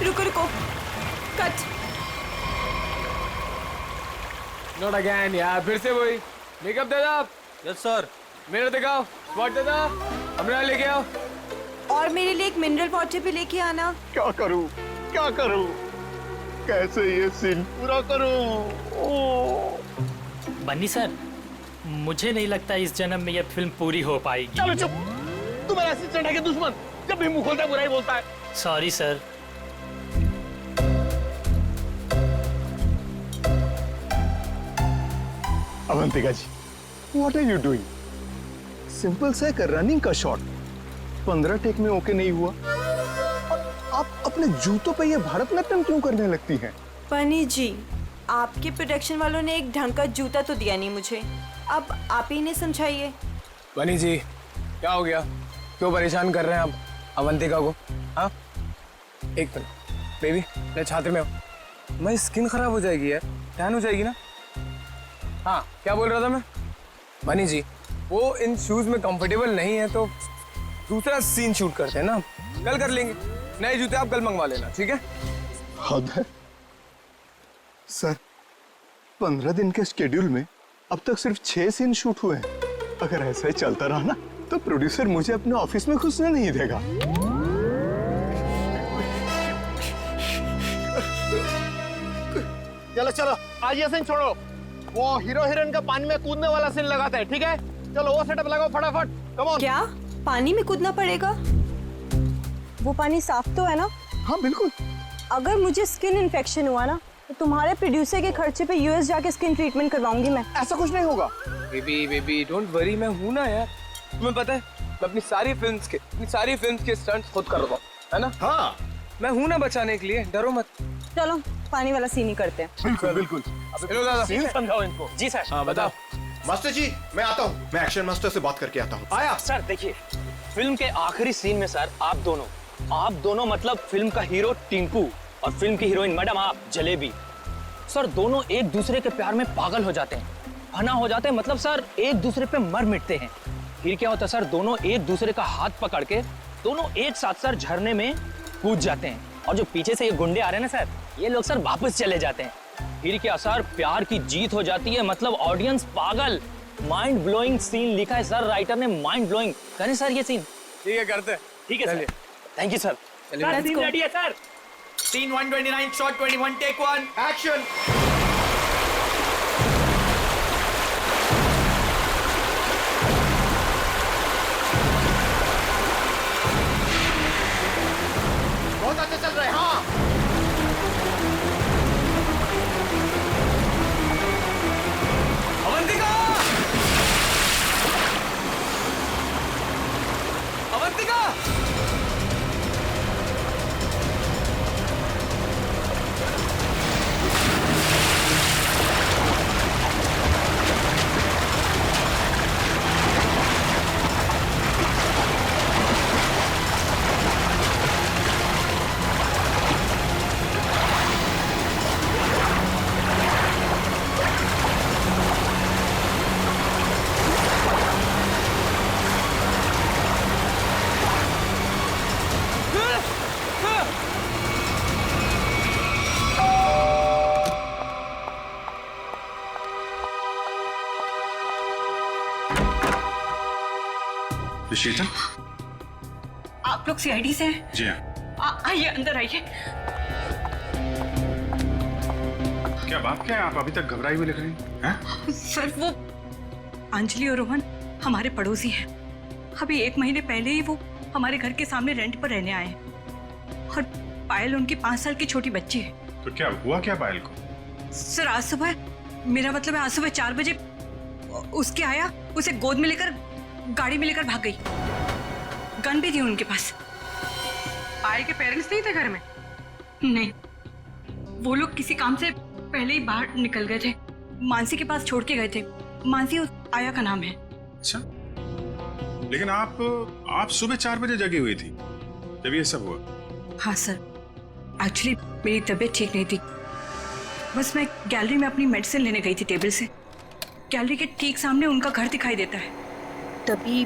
रुको रुको, cut. Not again यार, फिर से वही। मेकअप दे दो। Yes sir. मेरा दिखाओ, स्पॉट दे दो, हमरा लेके आओ। और मेरे लिए एक मिनरल वाटर भी लेके आना। क्या करूं, क्या करूं, कैसे ये सीन पूरा करूं? बन्नी सर, मुझे नहीं लगता इस जन्म में यह फिल्म पूरी हो पाएगी। चलो चुप, तू मेरा असिस्टेंट है कि दुश्मन? जब भी मुंह खोलता है बुराई बोलता है। Sorry sir. Avantika ji, what are you doing? Simple सा एक रनिंग का शॉट 15 टेक में ओके नहीं हुआ और आप अपने जूतों पे ये भारतनाट्यम क्यों करने लगती हैं? बनी जी, आपके प्रोडक्शन वालों ने एक ढंग का जूता तो दिया नहीं मुझे, अब आप ही ने समझाइए। बनी जी, क्या हो गया? क्यों परेशान कर रहे हैं आप अवंतिका को? हाँ, एक मिनट बेबी, मेरे छात्र में हो। मेरी स्किन खराब हो जाएगी यार, टैन हो जाएगी ना। हाँ, क्या बोल रहा था मैं? बनी जी, वो इन शूज में कंफर्टेबल नहीं है तो दूसरा सीन शूट करते हैं ना, कल कर लेंगे। नए जूते आप कल मंगवा लेना, ठीक है? हद है सर, 15 दिन के शेड्यूल में अब तक सिर्फ 6 सीन शूट हुए हैं। अगर ऐसा ही चलता रहा ना तो प्रोड्यूसर मुझे अपने ऑफिस में घुसने नहीं देगा। चलो चलो, आज ये सीन छोड़ो, वो हीरो हीरोइन का पानी में कूदने वाला सीन लगाते हैं, ठीक है? चलो वो सेटअप लगाओ फटाफट, कम ऑन। क्या पानी में कूदना पड़ेगा? वो पानी साफ तो है ना? हाँ बिल्कुल। अगर मुझे स्किन इन्फेक्शन हुआ ना तो तुम्हारे प्रोड्यूसर के खर्चे पे यूएस जाके स्किन ट्रीटमेंट करवाऊंगी मैं। ऐसा कुछ नहीं होगा। बेबी डोंट वरी, मैं हूं ना यार। तुम्हें पता है, मैं अपनी सारी फिल्म्स के स्टंट्स खुद कर रहा हूं, है ना? हाँ मैं हूं ना बचाने के लिए, डरो मत। चलो पानी वाला सीन ही करते हैं। बिल्कुल बिल्कुल। चलो दादा, सीन समझाओ इनको। जी सर। हाँ बताओ। मास्टर जी, मैं आता हूँ, मैं एक्शन मास्टर से बात करके आता हूँ। आया। सर देखिए, फिल्म के आखिरी सीन में सर आप दोनों मतलब फिल्म का हीरो टिंकू और फिल्म की हीरोइन मैडम आप जलेबी, सर दोनों एक दूसरे के प्यार में पागल हो जाते हैं, फना हो जाते हैं, मतलब सर एक दूसरे पे मर मिटते हैं। फिर क्या होता है सर, दोनों एक दूसरे का हाथ पकड़ के दोनों एक साथ सर झरने में कूद जाते हैं, और जो पीछे से ये गुंडे आ रहे हैं ना सर, ये लोग सर वापस चले जाते हैं। फिर क्या सर, प्यार की जीत हो जाती है, मतलब ऑडियंस पागल। माइंड ब्लोइंग सीन लिखा है सर राइटर ने, माइंड ब्लोइंग। करें सर ये सीन? ठीक है, करते हैं। ठीक है sir, thank you sir. Let's go. Ready है sir? Scene 129 shot 21 take 1 action. बहुत अच्छे चल रहे हैं। हाँ अवंतिका! अवंतिका! शीतल, आप लोग सीआईडी से हैं? जी हाँ। आइए अंदर आइए। क्या बात क्या है, आप अभी तक घबराई हुई लग रही हैं? सर वो अंजलि और रोहन हमारे पड़ोसी हैं। अभी 1 महीने पहले ही वो हमारे घर के सामने रेंट पर रहने आए हैं, और पायल उनकी 5 साल की छोटी बच्ची है। तो क्या हुआ क्या पायल को? सर आज सुबह, मेरा मतलब है आज सुबह 4 बजे उसके आया, उसे गोद में लेकर गाड़ी में लेकर भाग गई। गन भी थी उनके पास। पायल के पेरेंट्स नहीं थे घर में? नहीं, वो लोग किसी काम से पहले ही बाहर निकल गए थे, मानसी के पास छोड़ के गए थे। मानसी उस आया का नाम है। अच्छा, लेकिन आप सुबह 4 बजे जगी हुई थी जब ये सब हुआ? हाँ सर, एक्चुअली मेरी तबीयत ठीक नहीं थी, बस मैं गैलरी में अपनी मेडिसिन लेने गई थी टेबल से। गैलरी के ठीक सामने उनका घर दिखाई देता है, तभी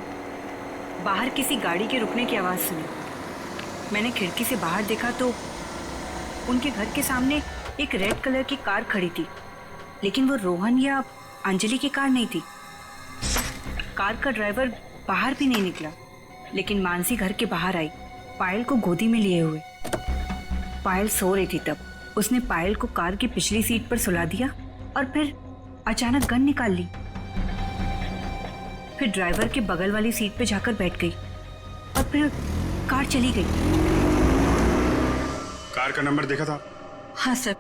बाहर किसी गाड़ी के रुकने की आवाज़ सुनी। मैंने खिड़की से बाहर देखा तो उनके घर के सामने एक रेड कलर की कार खड़ी थी, लेकिन वो रोहन या अंजलि की कार नहीं थी। कार का ड्राइवर बाहर भी नहीं निकला, लेकिन मानसी घर के बाहर आई, पायल को गोदी में लिए हुए। पायल सो रही थी तब उसने पायल को कार की पिछली सीट पर सुला दिया और फिर अचानक गन निकाल ली। फिर ड्राइवर के बगल वाली सीट पे जाकर बैठ गई और फिर कार चली गई। कार का नंबर देखा था? हाँ सर,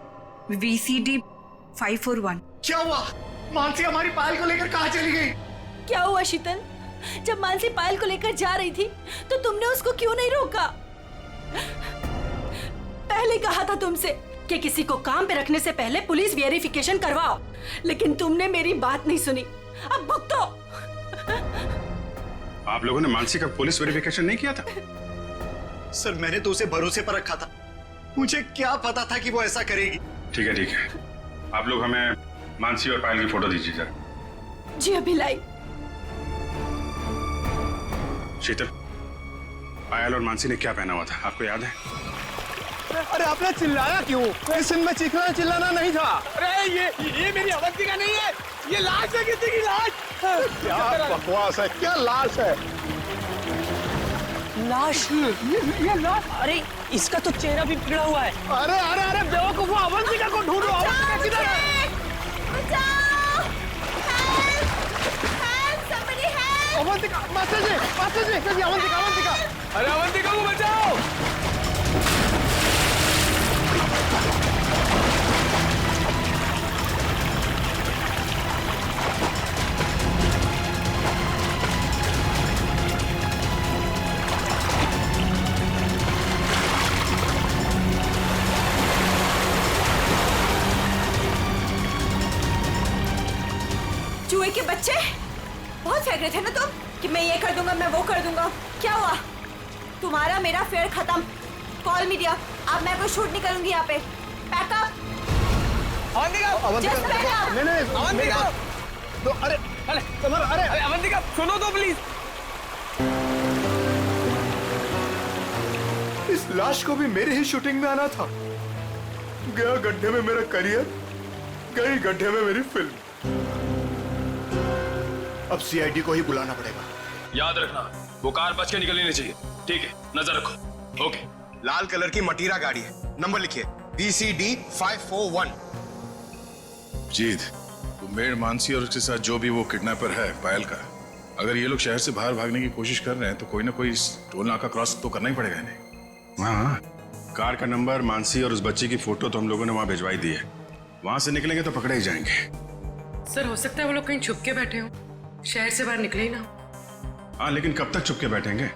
VCD 541। क्या हुआ? मानसी हमारी पायल को लेकर कहाँ चली गई? क्या हुआ शीतल? जब मानसी पायल को लेकर जा रही थी तो तुमने उसको क्यों नहीं रोका? पहले कहा था तुमसे कि किसी को काम पे रखने से पहले पुलिस वेरिफिकेशन करवाओ, लेकिन तुमने मेरी बात नहीं सुनी। अब भुगतो। आप लोगों ने मानसी का पुलिस वेरिफिकेशन नहीं किया था? सर मैंने तो उसे भरोसे पर रखा था, मुझे क्या पता था कि वो ऐसा करेगी। ठीक है, आप लोग हमें मानसी और पायल की फोटो दीजिए जरा। जी अभी लाई। शीतल, पायल और मानसी ने क्या पहना हुआ था, आपको याद है? अरे आपने चिल्लाया क्यों? इस में चिल्लाना चिल्लाना नहीं था। अरे ये मेरी अवंतिका नहीं है, ये लाश है, किसी की लाश। क्या बकवास है, क्या लाश है? लाश? ये लाश? अरे इसका तो चेहरा भी बिगड़ा हुआ है। अरे अरे अरे बेवकूफो, अवंतिका को ढूंढो। अवंतिका किधर है? अवंतिका, मास्टर जी, अवंतिका। अरे अवंतिका को बचाओ। चूहे के बच्चे, बहुत फेंक रहे थे ना तुम कि मैं ये कर दूंगा, मैं वो कर दूंगा। क्या हुआ? तुम्हारा मेरा फेयर खत्म। कॉल मी दिया, अब मैं कोई शूट नहीं करूंगी यहाँ पे। पैकअप। Just pack up। नहीं तो अरे तुम्हारा अरे अवंतिका सुनो तो प्लीज। इस लाश को भी मेरे ही शूटिंग में आना था। गया गड्ढे में मेरा करियर, गई गड्ढे में मेरी फिल्म। अब CID को ही बुलाना पड़ेगा। याद रखना, वो कार बच के निकलनी नहीं चाहिए। ठीक है, नजर रखो। ओके। लाल कलर की मटीरा गाड़ी है, नंबर लिखिए VCD 541। जीत, वो मेड मानसी और उसके साथ जो भी वो किडनैपर है पायल का, अगर ये लोग शहर से बाहर भागने की कोशिश कर रहे हैं तो कोई ना कोई टोल नाका क्रॉस तो करना ही पड़ेगा इन्हें। हाँ, कार का नंबर, मानसी और उस बच्ची की फोटो तो हम लोगों ने वहां भिजवाई दी है। वहां से निकलेंगे तो पकड़े ही जाएंगे। सर हो सकता है वो लोग कहीं छुप के बैठे हो, शहर से बाहर निकले ही ना। हाँ, लेकिन कब तक चुप के बैठेंगे?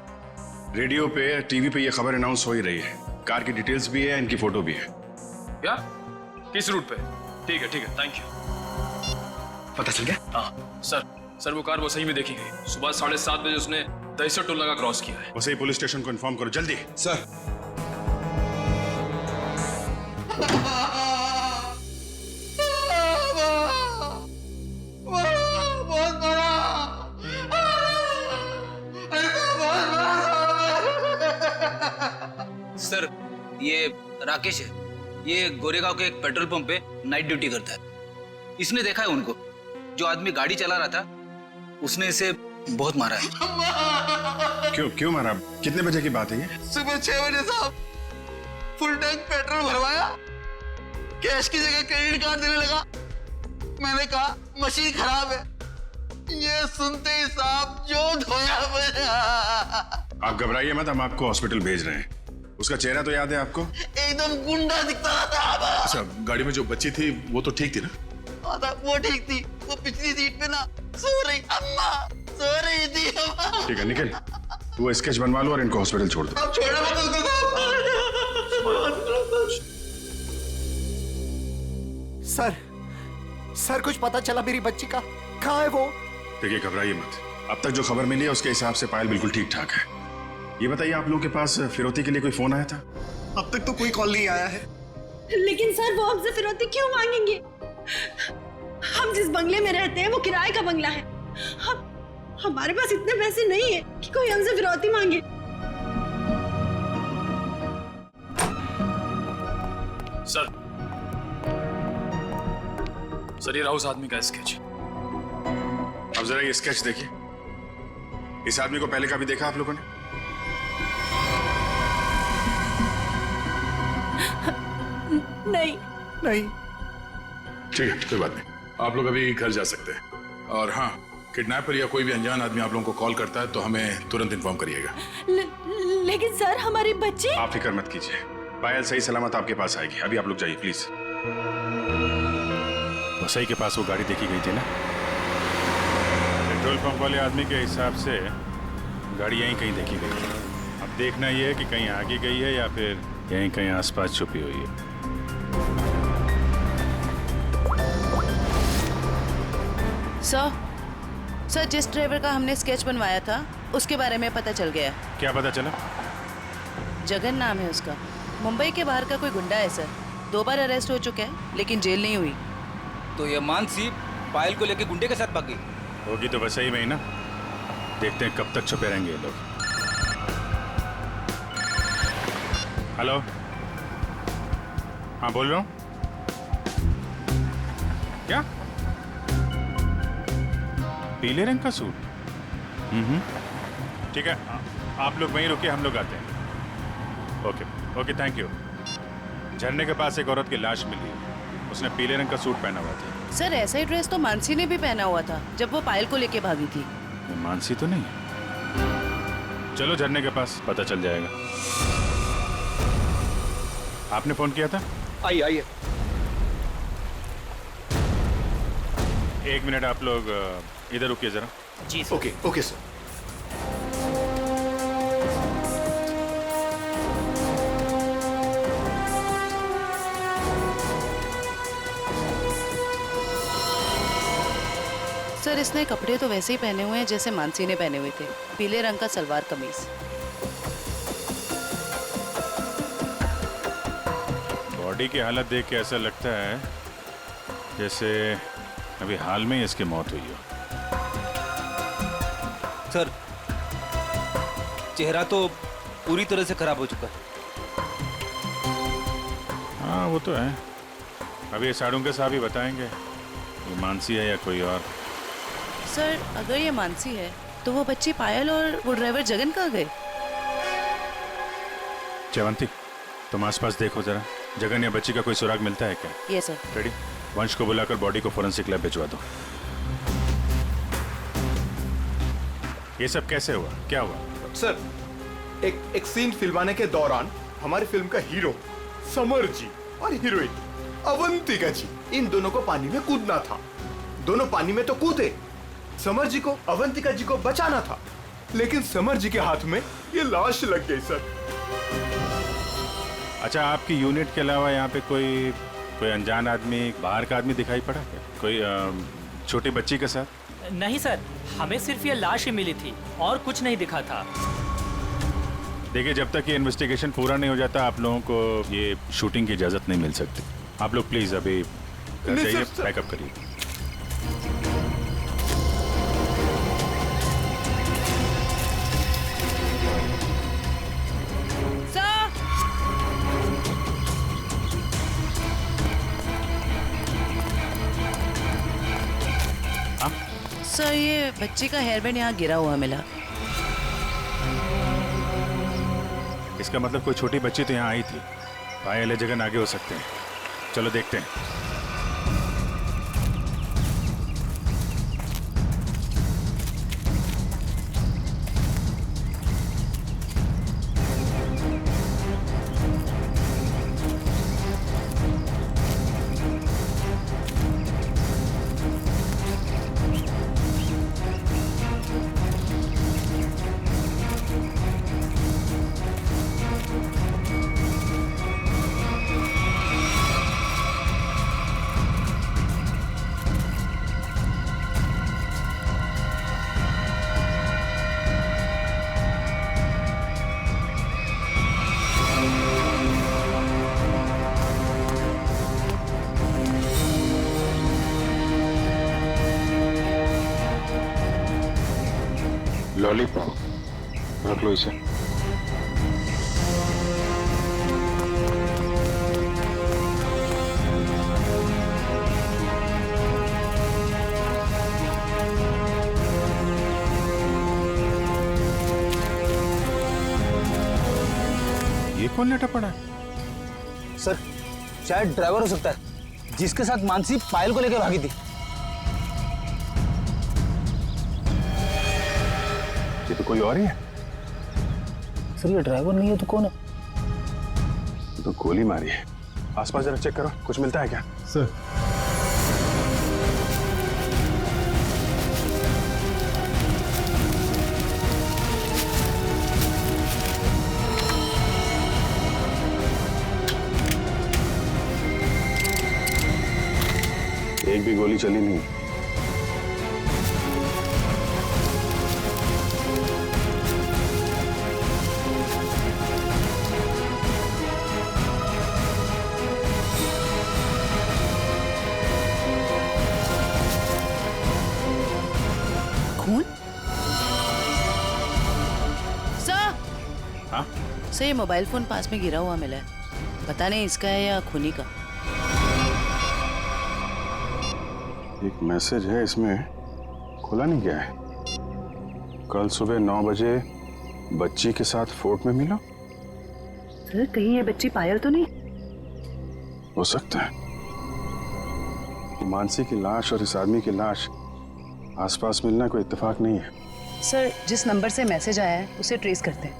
रेडियो पे, टीवी पे ये खबर अनाउंस हो ही रही है। कार की डिटेल्स भी है, इनकी फोटो भी है। क्या? किस रूट पे? ठीक है, थैंक यू। पता चल गया? हाँ सर, वो कार वो सही में देखी गई। सुबह 7:30 बजे उसने दहीसर टोल नाका क्रॉस किया है। वैसे ही पुलिस स्टेशन को इन्फॉर्म करो जल्दी। सर सर ये राकेश है, ये गोरेगांव के एक पेट्रोल पंप पे नाइट ड्यूटी करता है। इसने देखा है उनको, जो आदमी गाड़ी चला रहा था उसने इसे बहुत मारा है। क्यों मारा? कितने बजे की बात है ये? सुबह 6 बजे साहब, फुल टैंक पेट्रोल भरवाया, कैश की जगह क्रेडिट कार्ड देने लगा। मैंने कहा मशीन खराब है, ये सुनते ही साहब जो धोया मेरा। आप घबराइए मत, हम आपको हॉस्पिटल भेज रहे हैं। उसका चेहरा तो याद है आपको? एकदम गुंडा दिखता था। अच्छा, गाड़ी में जो बच्ची थी वो तो ठीक थी ना? वो ठीक थी, वो पिछली सीट पे ना सो रही, अम्मा सो रही थी। ठीक है, निकल, वो स्केच बनवा लो और इनको हॉस्पिटल छोड़ दो। अब छोड़ो मत उसको साहब। सर कुछ पता चला मेरी बच्ची का? कहाँ है वो? देखिए, घबराइए मत, अब तक जो खबर मिली है उसके हिसाब से पायल बिल्कुल ठीक ठाक है। ये बताइए, आप लोगों के पास फिरौती के लिए कोई फोन आया था? अब तक तो कोई कॉल नहीं आया है। लेकिन सर वो हमसे फिरौती क्यों मांगेंगे? हम जिस बंगले में रहते हैं वो किराए का बंगला है। हमारे पास इतने पैसे नहीं है कि कोई हमसे फिरौती मांगे। सर सर, ये रहा उस आदमी का स्केच। अब जरा ये स्केच देखिए। इस आदमी को पहले कभी देखा आप लोगों ने? नहीं। नहीं। ठीक है, कोई बात नहीं, आप लोग अभी घर जा सकते हैं। और हाँ, किडनैपर या कोई भी अनजान आदमी आप लोगों को कॉल करता है तो हमें तुरंत इन्फॉर्म करिएगा। लेकिन सर, हमारी बच्ची। आप फिक्र मत कीजिए, पायल सही सलामत आपके पास आएगी। अभी आप लोग जाइए प्लीज। वसई के पास वो गाड़ी देखी गई थी ना? पेट्रोल पंप वाले आदमी के हिसाब से गाड़ी यहीं कहीं देखी गई है। अब देखना ये है कि कहीं आगे गई है या फिर यहीं कहीं आसपास छुपी हुई है। सर, जिस ड्राइवर का हमने स्केच बनवाया था उसके बारे में पता चल गया। क्या पता चला? जगन नाम है उसका। मुंबई के बाहर का कोई गुंडा है सर। 2 बार अरेस्ट हो चुका है लेकिन जेल नहीं हुई। तो ये मानसी पायल को लेके गुंडे के साथ भागी होगी तो बस ही में ही ना। देखते हैं कब तक छुपे रहेंगे ये लोग। हेलो, हाँ बोल रहा हूँ। क्या? पीले रंग का सूट? ठीक है, आप लोग वहीं रुकिए, हम लोग आते हैं। Okay okay, thank you. झरने के पास एक औरत की लाश मिली है। उसने पीले रंग का सूट पहना हुआ था। सर, ऐसा ही ड्रेस तो मानसी ने भी पहना हुआ था जब वो पायल को लेके भागी थी। मानसी तो नहीं? चलो झरने के पास, पता चल जाएगा। आपने फोन किया था? आइए आइए। 1 मिनट, आप लोग इधर रुकिए जरा। जी sir. Okay okay sir. Sir, इसने कपड़े तो वैसे ही पहने हुए हैं जैसे मानसी ने पहने हुए थे। पीले रंग का सलवार कमीज। बॉडी की हालत देख के ऐसा लगता है जैसे अभी हाल में ही इसकी मौत हुई हो। सर, चेहरा तो पूरी तरह से खराब हो चुका है। हाँ वो तो है। अभी ये साड़ू के साहब ही बताएंगे ये मानसी है या कोई और। सर, अगर ये मानसी है तो वो बच्ची पायल और वो ड्राइवर जगन कहाँ गए? जयवंती, तुम आसपास देखो जरा। जगन या बच्ची का कोई सुराग मिलता है क्या? ये सर। रेडी? वंश को बुलाकर बॉडी को फोरेंसिक लैब भिजवा दो। ये सब कैसे हुआ? क्या हुआ? सर, एक सीन फिल्माने के दौरान हमारी फिल्म का हीरो समर जी और हीरोइन अवंतिका जी, इन दोनों को पानी में कूदना था। दोनों पानी में तो कूदे। समर जी को अवंतिका जी को बचाना था, लेकिन समर जी के हाथ में ये लाश लग गई सर। अच्छा, आपकी यूनिट के अलावा यहाँ पे कोई अनजान आदमी, बाहर का आदमी दिखाई पड़ा क्या? कोई छोटी बच्ची के साथ? नहीं सर, हमें सिर्फ ये लाश ही मिली थी और कुछ नहीं दिखा था। देखिए, जब तक ये इन्वेस्टिगेशन पूरा नहीं हो जाता आप लोगों को ये शूटिंग की इजाजत नहीं मिल सकती। आप लोग प्लीज अभी घर जाइए, पैकअप करिए। सर, ये बच्ची का हेयर बैंड यहाँ गिरा हुआ मिला। इसका मतलब कोई छोटी बच्ची तो यहाँ आई थी। पायल जगन आगे हो सकते हैं। चलो देखते हैं। लॉलीपॉप रख लो इसे। ये कौन लेटा पड़ा है? सर शायद ड्राइवर हो सकता है जिसके साथ मानसी पायल को लेकर भागी थी। ये तो कोई और ही है। सर ये ड्राइवर नहीं है तो कौन है? तो गोली मारी है। आसपास जरा चेक करो, कुछ मिलता है क्या? सर एक भी गोली चली नहीं। खून? सर, हाँ? सर ये मोबाइल फोन पास में गिरा हुआ मिला है, पता नहीं इसका है या खूनी का। एक मैसेज है इसमें, खुला नहीं गया है। कल सुबह 9 बजे बच्ची के साथ फोर्ट में मिला। सर कहीं ये बच्ची पायल तो नहीं? हो सकता है। मानसी की लाश और इस आदमी की लाश आसपास मिलना कोई इत्तेफाक नहीं है। सर जिस नंबर से मैसेज आया है उसे ट्रेस करते हैं।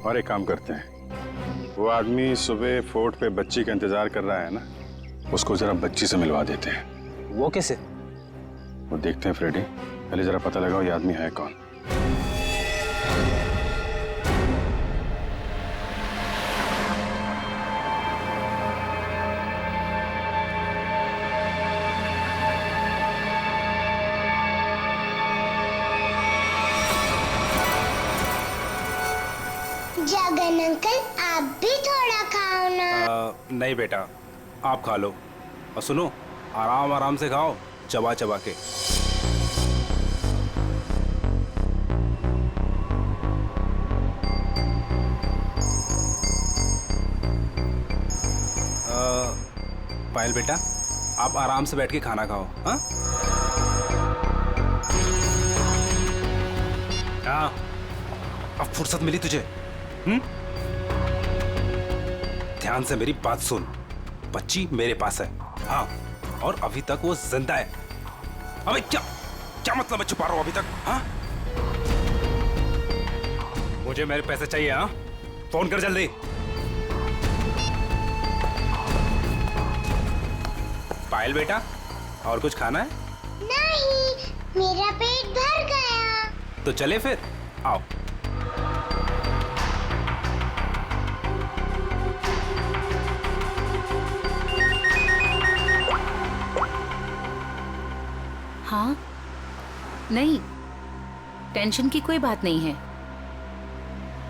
और एक काम करते हैं, वो आदमी सुबह फोर्ट पे बच्ची का इंतजार कर रहा है ना, उसको जरा बच्ची से मिलवा देते हैं। वो कैसे? वो देखते हैं फ्रेडी, पहले जरा पता लगाओ ये आदमी है कौन। जगन अंकल आप भी थोड़ा खाओ ना। नहीं बेटा, आप खा लो। और सुनो, आराम आराम से खाओ, चबा चबा के। पायल बेटा, आप आराम से बैठ के खाना खाओ। हाँ हाँ, अब फुर्सत मिली तुझे? ध्यान से मेरी बात सुन, बच्ची मेरे पास है। हाँ, और अभी तक वो जिंदा है। अबे क्या क्या मतलब है छुपा रहा हूं अभी तक? हाँ, मुझे मेरे पैसे चाहिए। हाँ, फोन कर जल्दी। पायल बेटा, और कुछ खाना है? नहीं, मेरा पेट भर गया। तो चले फिर, आओ। हाँ, नहीं, टेंशन की कोई बात नहीं है।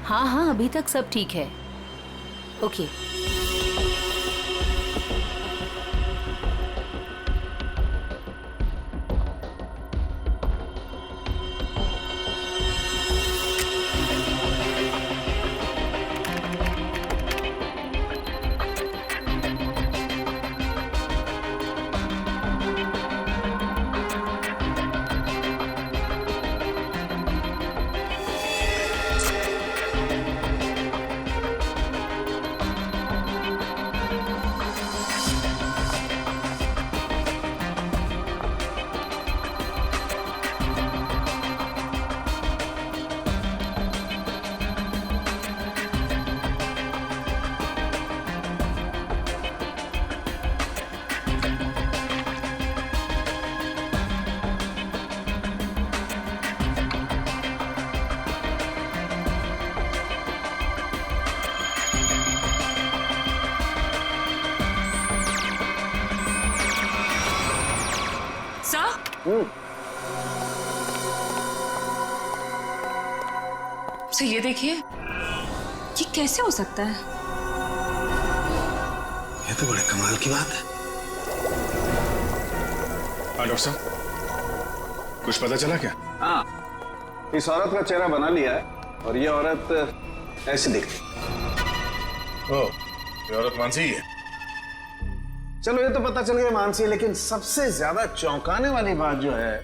हाँ हाँ, अभी तक सब ठीक है। ओके। सर ये देखिए, ये कैसे हो सकता है? ये तो बड़े कमाल की बात है। हाँ डॉक्टर साहब, कुछ पता चला क्या? हाँ, इस औरत का चेहरा बना लिया है और ये औरत ऐसी दिखती। ओह, ये औरत मानसी ही है। चलो ये तो पता चल गया मानसी, लेकिन सबसे ज्यादा चौंकाने वाली बात जो है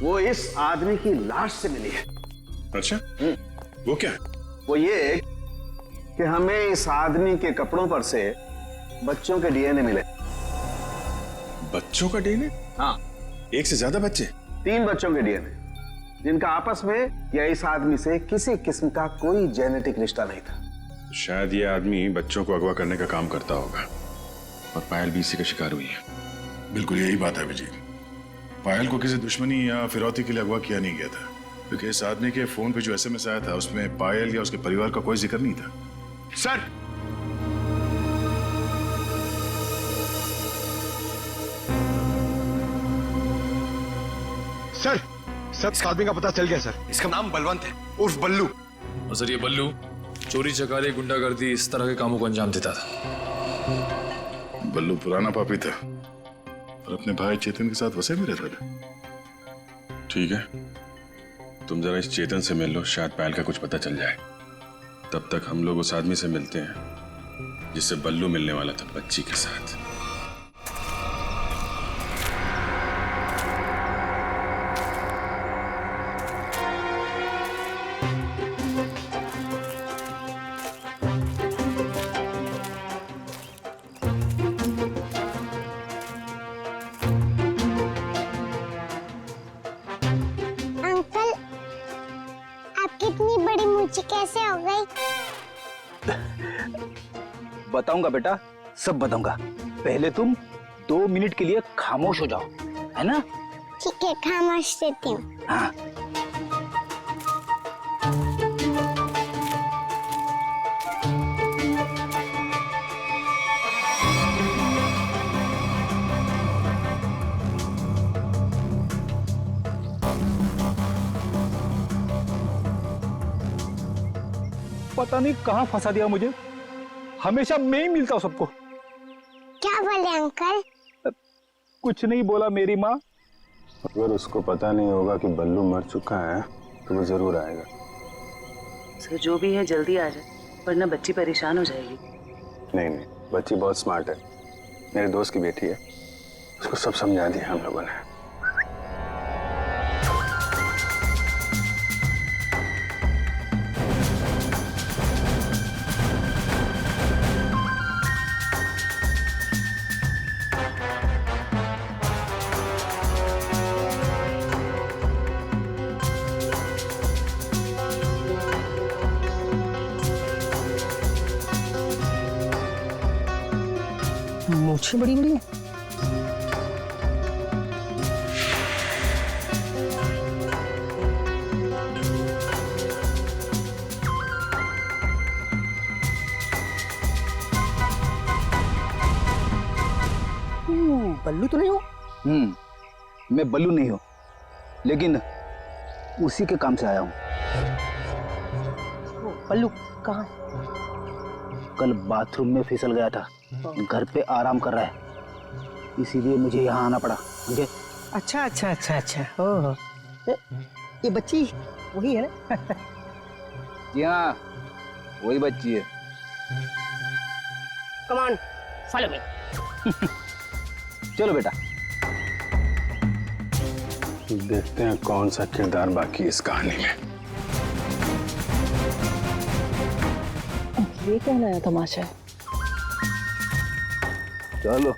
वो इस आदमी की लाश से मिली है। अच्छा, वो क्या? वो ये कि हमें इस आदमी के कपड़ों पर से बच्चों के डीएनए मिले। बच्चों का डीएनए? हाँ, एक से ज्यादा बच्चे? 3 बच्चों के डीएनए, जिनका आपस में या इस आदमी से किसी किस्म का कोई जेनेटिक रिश्ता नहीं था। शायद ये आदमी बच्चों को अगवा करने का काम करता होगा और पायल भी इसी का शिकार हुई है। बिल्कुल यही बात है अभिजीत। पायल को किसी दुश्मनी या फिरौती के लिए अगवा किया नहीं गया था, क्योंकि इस आदमी के फोन पे जो एसएमएस आया था उसमें पायल या उसके परिवार का कोई जिक्र नहीं था। सर, सर इस आदमी का पता चल गया सर। इसका नाम बलवंत है, उर्फ बल्लू। और सर ये बल्लू चोरी चकारी गुंडागर्दी इस तरह के कामों को अंजाम देता था। बल्लू पुराना पापी था और अपने भाई चेतन के साथ वैसे भी रहता था। ठीक है, तुम जरा इस चेतन से मिल लो, शायद पायल का कुछ पता चल जाए। तब तक हम लोग उस आदमी से मिलते हैं जिससे बल्लू मिलने वाला था बच्ची के साथ। अंकल, आपकी इतनी बड़ी मूंछें कैसे हो गई? बताऊंगा बेटा, सब बताऊंगा। पहले तुम 2 मिनट के लिए खामोश हो जाओ, है ना? ठीक है, खामोश रहती हूँ। हाँ। पता नहीं कहाँ फंसा दिया मुझे, हमेशा मैं ही मिलता हूँ सबको। क्या बोले अंकल? कुछ नहीं बोला मेरी माँ। अगर उसको पता नहीं होगा कि बल्लू मर चुका है तो वो जरूर आएगा। सर जो भी है जल्दी आ जाए, वरना बच्ची परेशान हो जाएगी। नहीं, बच्ची बहुत स्मार्ट है, मेरे दोस्त की बेटी है, उसको सब समझा दिया हम लोगों ने। मूछें बड़ी बड़ी हैं। बल्लू तो नहीं हो? मैं बल्लू नहीं हूँ, लेकिन उसी के काम से आया हूँ। बल्लू कहाँ? कल बाथरूम में फिसल गया था, घर पे आराम कर रहा है, इसीलिए मुझे यहाँ आना पड़ा। मुझे अच्छा अच्छा अच्छा अच्छा, ओह, ये बच्ची वही है ना? जी हाँ, वही बच्ची है। Come on, follow me. चलो बेटा। देखते हैं कौन सा किरदार बाकी इस कहानी में। ये क्या नया तमाशा है? चलो।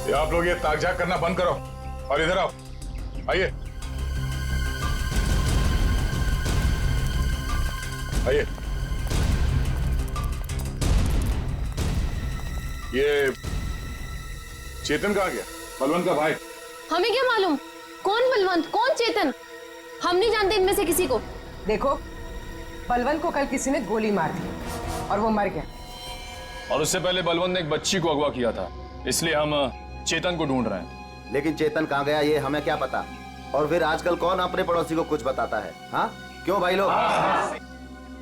ये आप लोग ये ताक-झाक करना बंद करो और इधर आओ। आइए। आइए। ये चेतन कहाँ गया? बलवंत का भाई। हमें क्या मालूम कौन बलवंत कौन चेतन, हम नहीं जानते इनमें से किसी को। देखो, बलवंत को कल किसी ने गोली मार दी और वो मर गया। और उससे पहले बलवंत ने एक बच्ची को अगवा किया था, इसलिए हम चेतन को ढूंढ रहे हैं। लेकिन चेतन कहाँ गया ये हमें क्या पता। और फिर आजकल कौन अपने पड़ोसी को कुछ बताता है? हाँ क्यों भाई लोग?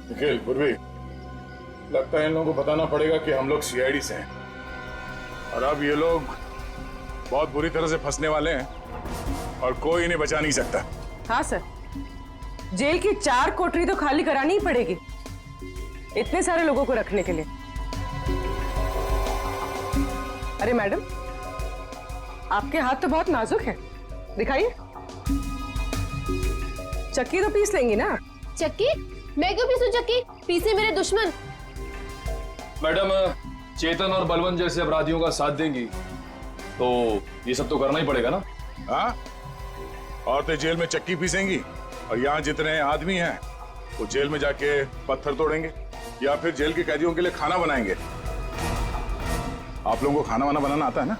निखिल, पूर्वी, लगता है इन लोगों को बताना पड़ेगा कि हम लोग सीआईडी से हैं और अब ये लोग बहुत बुरी तरह से फंसने वाले हैं और कोई इन्हें बचा नहीं सकता। हाँ सर, जेल की 4 कोठरी तो खाली करानी ही पड़ेगी इतने सारे लोगों को रखने के लिए। अरे मैडम, आपके हाथ तो बहुत नाजुक है, दिखाइए। चक्की तो पीस लेंगी ना? चक्की? मैं क्यों पीसूं चक्की? पीसे मेरे दुश्मन। मैडम, चेतन और बलवंत जैसे अपराधियों का साथ देंगी तो ये सब तो करना ही पड़ेगा ना। हाँ, औरतें जेल में चक्की पीसेंगी और यहाँ जितने आदमी हैं वो जेल में जाके पत्थर तोड़ेंगे या फिर जेल के कैदियों के लिए खाना बनाएंगे। आप लोगों को खाना वाना बनाना आता है ना?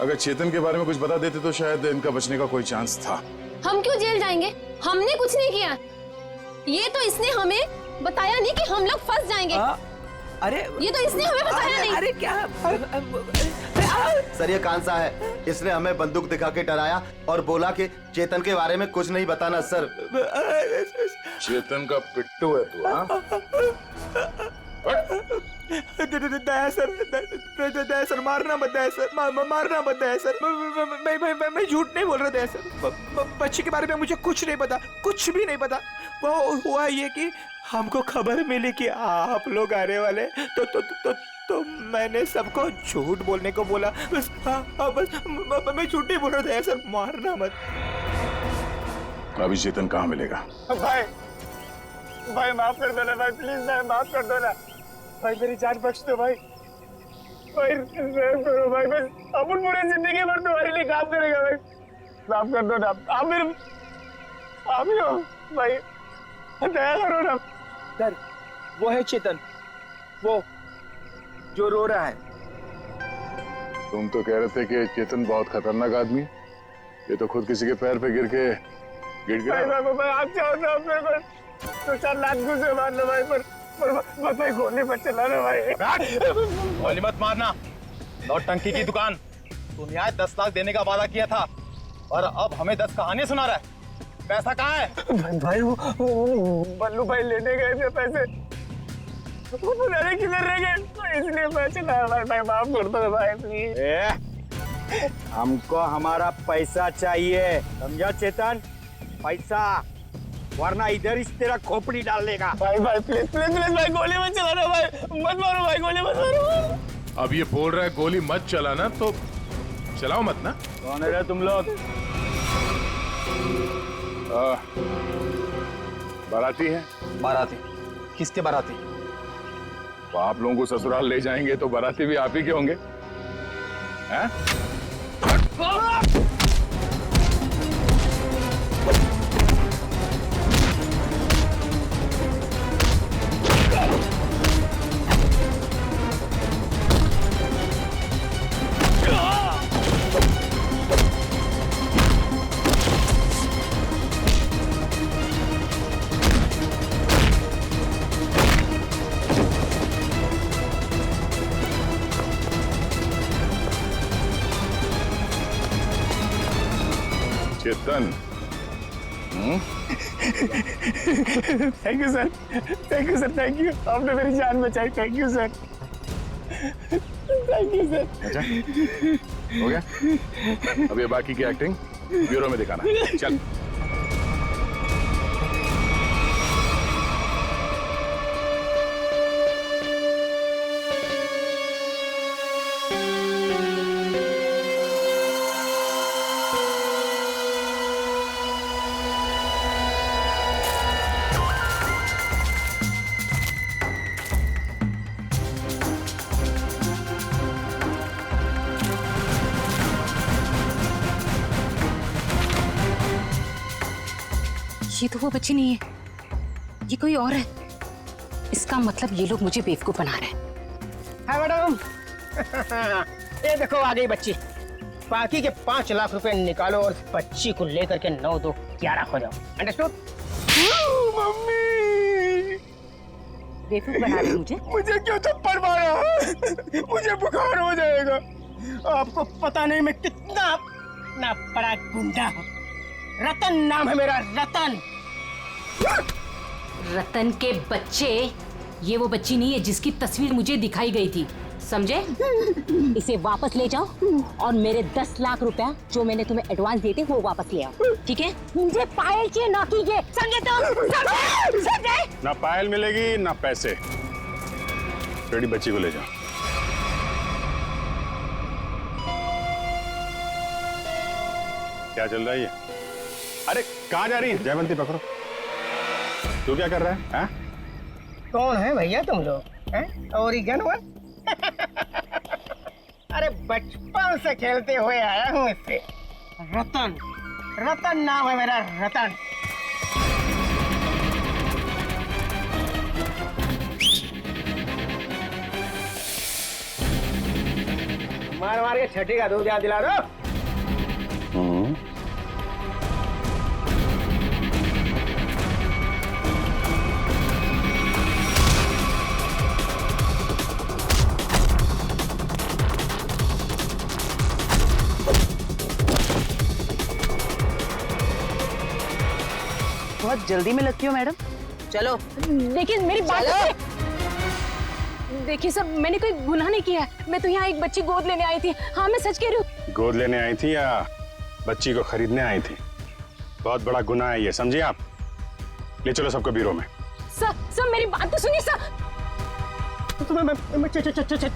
अगर चेतन के बारे में कुछ बता देते तो शायद इनका बचने का कोई चांस था। हम क्यों जेल जाएंगे? हमने कुछ नहीं किया। ये तो इसने हमें बताया नहीं कि हम लोग फंस जाएंगे। अरे ये तो इसने हमें बताया नहीं। अरे क्या? सर ये कांसा है, इसने हमें बंदूक दिखा के डराया और बोला कि चेतन के बारे में कुछ नहीं बताना। सर चेतन का पिट्टू है तू? हाँ, दया सर, मारना मत दया सर, मारना मत दया सर। मैं झूठ नहीं बोल रहा दया सर। बच्ची के बारे में मुझे कुछ नहीं पता, कुछ भी नहीं पता। वो हुआ ये कि हमको खबर मिली कि आप लोग आने वाले, तो मैंने सबको झूठ बोलने को बोला। बस मैं झूठ नहीं बोल रहा दया सर, मारना मत। अभी चेतन कहाँ मिलेगा? भाई माफ कर दो ना भाई, प्लीज भाई माफ कर दो ना भाई, मेरी जान बख्श दो भाई। भाई करो भाई, बस अपन पूरी जिंदगी भर तुम्हारे लिए काम करेगा भाई, माफ कर दो ना। आप ही हो भाई, दया करो ना। सर वो है चेतन, वो जो रो रहा है। तुम तो कह रहे थे कि चेतन बहुत खतरनाक आदमी, ये तो खुद किसी के पैर पे गिर के गिरा। भाई आप चाहो तो मेरे को तो 4 लाख घुसे मारना भाई, पर भाई गोली मत चलाना भाई। गोली मत मारना, नौटंकी की दुकान। तुम यहाँ 10 लाख देने का वादा किया था और अब हमें 10 कहानियां सुना रहा है। पैसा कहाँ है? भाई वो बल्लू भाई लेने गए थे पैसे, वो पता नहीं किधर रह गए, तो इसलिए मैं चला। भाई माफ कर दो भाई प्लीज। हमको हमारा पैसा चाहिए, समझा चेतन? पैसा, वरना इधर इस तेरा खोपड़ी डाल लेगा। भाई प्लीज भाई गोली मत चलाना भाई, मत मारो भाई, गोली मत मारो। अब ये बोल रहा है गोली मत चलाना, तो चलाओ मत ना। कौन है तुम लोग? बाराती है। बाराती? किसके बाराती? तो आप लोगों को ससुराल ले जाएंगे तो बाराती भी आप ही के होंगे, हैं? Chetan, thank you sir, thank you sir, thank you. आपने मेरी जान बचाई, thank you sir, thank you sir. अच्छा हो गया, अब ये बाकी की एक्टिंग ब्यूरो में दिखाना। चल। ये तो वो बच्ची नहीं है। ये कोई और है। इसका मतलब ये लोग मुझे बेवकूफ बना रहे हैं। हाँ मैडम। ये देखो आ गई बच्ची। बाकी के 5 लाख रुपए निकालो और बच्ची को लेकर के 9 2 11 हो जाओ। अंडरस्टूड? मम्मी बेवकूफ बना रहे मुझे। मुझे क्यों थप्पड़ मारा? मुझे बुखार हो जाएगा। आपको पता नहीं मैं कितना बड़ा गुंडा हूँ। रतन नाम है मेरा, रतन। रतन के बच्चे, ये वो बच्ची नहीं है जिसकी तस्वीर मुझे दिखाई गई थी, समझे? इसे वापस ले जाओ और मेरे 10 लाख रुपया जो मैंने तुम्हें एडवांस दिए थे वो वापस ले आओ, ठीक है? मुझे पायल चाहिए, ना कीजिए, समझे तुम? समझे? ना पायल मिलेगी ना पैसे। बेटी बच्ची को ले जाओ। क्या चल रहा है ये? अरे कहाँ जा रही है? जयवंती पकड़ो। तू क्या कर रहा है? हाँ? कौन है भैया तुम लोग? Origin one? अरे बचपन से खेलते हुए आया हूँ इससे। रतन, रतन नाम है मेरा, रतन। मार मार के छठी का दूध याद दिला दो। बहुत जल्दी में लगती हो मैडम। चलो। लेकिन मेरी बात देखिए सर, मैंने कोई गुनाह नहीं किया है। मैं तो यहाँ एक बच्ची गोद लेने आई थी। हाँ मैं सच कह रही हूँ। गोद लेने आई थी या बच्ची को खरीदने आई थी? बहुत बड़ा गुनाह है ये, समझिए आप। ले चलो सबको ब्यूरो में। सर मेरी बात तो सुनिए सर। तुम्हें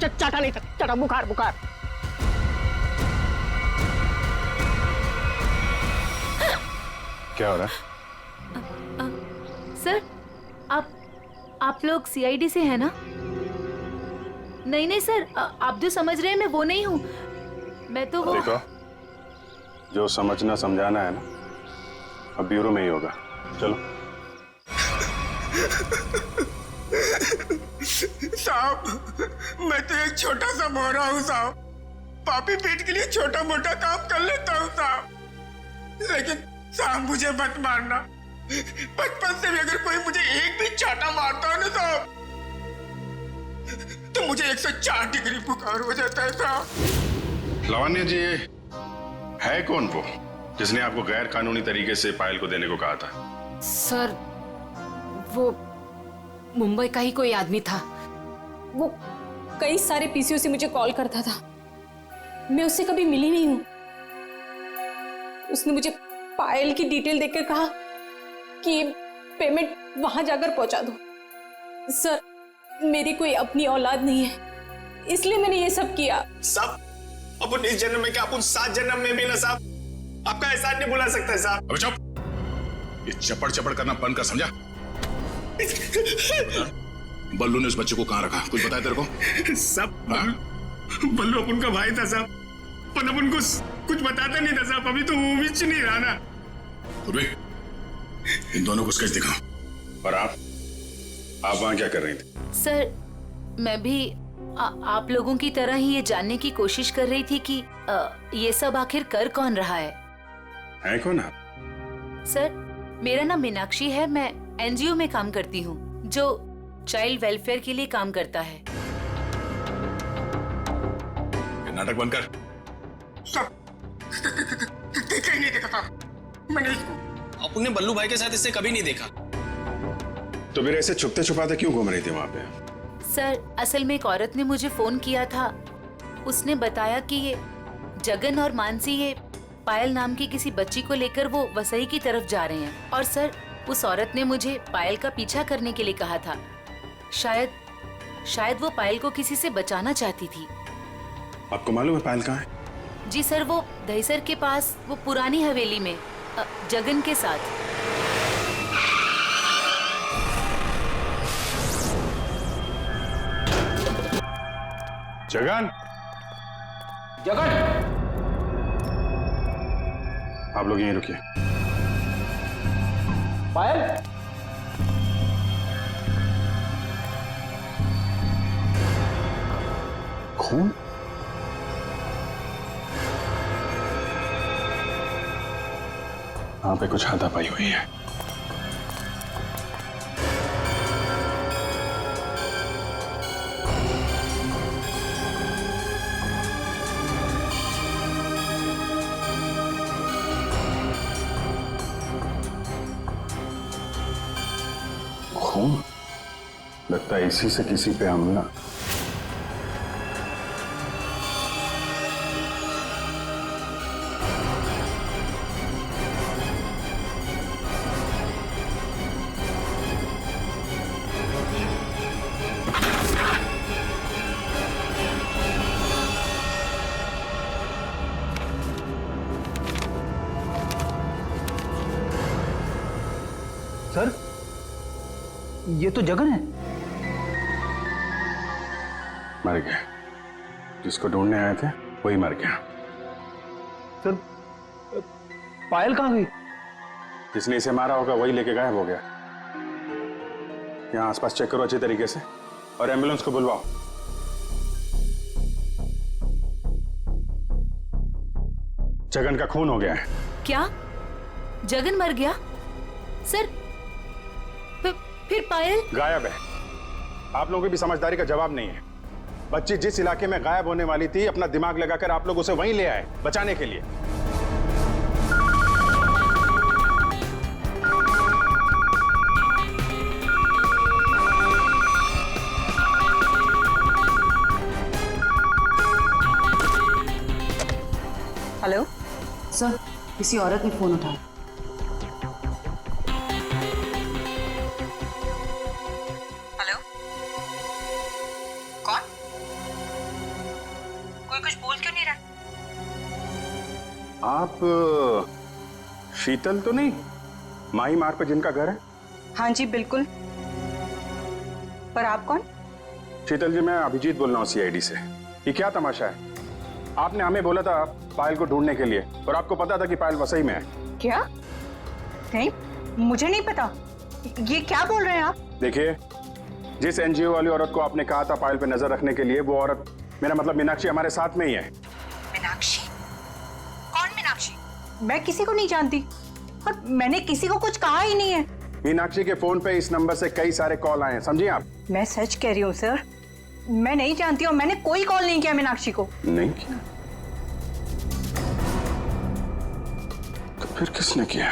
चाटा नहीं था, चाटा बुखार बुखार। क्या हो रहा है? सर आप लोग सीआईडी से हैं ना? नहीं सर, आप जो समझ रहे हैं मैं वो नहीं हूँ। मैं तो वो देखो, जो समझना समझाना है ना अब ब्यूरो में ही होगा। चलो। साहब मैं तो एक छोटा सा मोहरा हूँ साहब। पापी पेट के लिए छोटा मोटा काम कर लेता हूँ साहब। लेकिन साहब मुझे मत मारना। बचपन से भी अगर कोई मुझे एक भी चाटा मारता है ना साहब तो मुझे 104 डिग्री बुखार हो जाता है साहब। लावण्य जी, है कौन वो जिसने आपको गैर कानूनी तरीके से पायल को देने को कहा था? सर वो मुंबई का ही कोई आदमी था। वो कई सारे पीसीओ से मुझे कॉल करता था। मैं उससे कभी मिली नहीं हूँ। उसने मुझे पायल की डिटेल देकर कहा कि पेमेंट वहां जाकर पहुंचा दो। सर मेरी कोई अपनी औलाद नहीं है, इसलिए मैंने ये सब किया। साहब अपन इस जन्म में क्या अपन 7 जन्म में भी ना साहब आपका एहसान नहीं भुला सकता साहब। अबे चुप, ये चपड़ चपड़ करना बंद कर, समझा? बल्लू ने उस बच्चे को कहाँ रखा, कुछ बताया तेरे को? सब बल्लू अपन का भाई था साहब, पर अपन को कुछ बताता नहीं था साहब। अभी तो वो भी नहीं रहा ना। इन दोनों को स्केच दिखाओ। और आप वहां क्या कर रही थी? सर मैं भी आप लोगों की तरह ही ये जानने की कोशिश कर रही थी कि ये सब आखिर कर कौन रहा है कौन आप? सर मेरा नाम मीनाक्षी है। मैं एनजीओ में काम करती हूँ जो चाइल्ड वेलफेयर के लिए काम करता है। नाटक बंद कर। देखा ही नहीं देखा था मैंने इसको। अपने बल्लू भाई के साथ इससे कभी नहीं देखा। तो फिर ऐसे छुपते छुपाते क्यों घूम रही थी वहां पे? सर असल में एक औरत ने मुझे फोन किया था। उसने बताया कि ये जगन और मानसी ये पायल नाम की किसी बच्ची को लेकर वो वसई की तरफ जा रहे हैं। और सर उस औरत ने मुझे पायल का पीछा करने के लिए कहा था। शायद वो पायल को किसी से बचाना चाहती थी। आपको मालूम है पायल कहाँ है? जी सर, वो दहीसर के पास वो पुरानी हवेली में जगन के साथ। जगन, जगन, आप लोग यहीं रुकिए। पायल, खून? वहां पे कुछ हाथापाई हुई है। खून? लगता है इसी से किसी पे हमला। सर, ये तो जगन है। मर गया। जिसको ढूंढने आए थे वही मर गया। सर, पायल कहाँ गई? जिसने इसे मारा होगा वही लेके गायब हो गया। यहाँ आसपास चेक करो अच्छी तरीके से और एम्बुलेंस को बुलवाओ। जगन का खून हो गया है। क्या जगन मर गया? सर, फिर पायल गायब है। आप लोगों की भी समझदारी का जवाब नहीं है। बच्ची जिस इलाके में गायब होने वाली थी, अपना दिमाग लगाकर आप लोग उसे वहीं ले आए बचाने के लिए। हेलो सर, किसी औरत ने फोन उठाया। हेलो, कौन? कोई कुछ बोल क्यों नहीं रहा? आप शीतल तो नहीं? माही मार्ग पे जिनका घर है? हाँ जी बिल्कुल। पर आप कौन? शीतल जी, मैं अभिजीत बोल रहा हूँ सीआईडी से। ये क्या तमाशा है? आपने हमें बोला था पायल को ढूंढने के लिए और आपको पता था कि पायल वसई में है। क्या? नहीं, मुझे नहीं पता। ये क्या बोल रहे हैं आप? देखिए, जिस एनजीओ वाली औरत को आपने कहा था पायल पे नजर रखने के लिए, वो औरत, मेरा मतलब मीनाक्षी, हमारे साथ में ही है। मीनाक्षी? कौन मीनाक्षी? मैं किसी को नहीं जानती और मैंने किसी को कुछ कहा ही नहीं है। मीनाक्षी के फोन पे इस नंबर से कई सारे कॉल आए हैं, समझिए आप। मैं सच कह रही हूँ सर, मैं नहीं जानती हूँ। मैंने कोई कॉल नहीं किया मीनाक्षी को। नहीं किया? तो फिर किसने किया?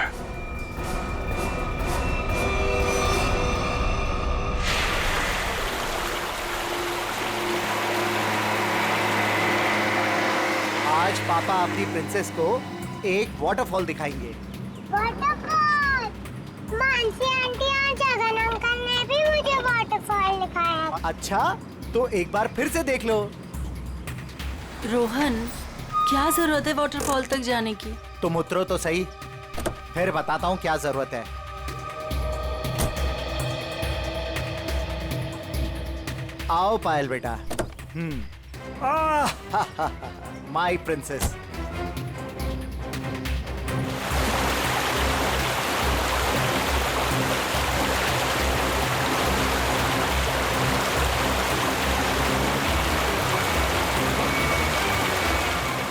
आज पापा अपनी प्रिंसेस को एक वाटरफॉल दिखाएंगे। वाटरफॉल? मानसी आंटी और जगन अंकल ने भी मुझे वाटरफॉल दिखाया। अच्छा, तो एक बार फिर से देख लो। रोहन, क्या जरूरत है वाटरफॉल तक जाने की? तुम उतरो तो सही, फिर बताता हूँ क्या जरूरत है। आओ पायल बेटा। My princess.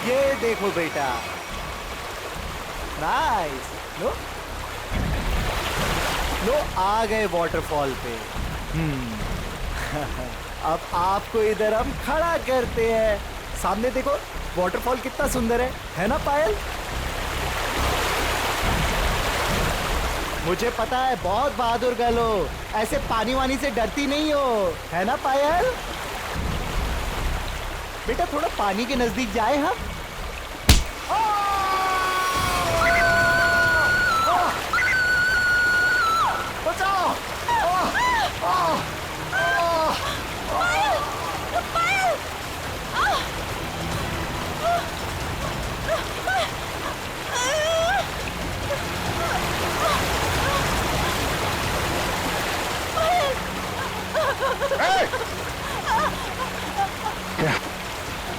ये देखो बेटा, नाइस। लो लो, आ गए वाटरफॉल पे। अब आपको इधर हम खड़ा करते हैं। सामने देखो, वाटरफॉल कितना सुंदर है ना पायल? मुझे पता है बहुत बहादुर गर्ल हो, ऐसे पानी वानी से डरती नहीं हो, है ना पायल? बेटा थोड़ा पानी के नजदीक जाए हम। बचाओ!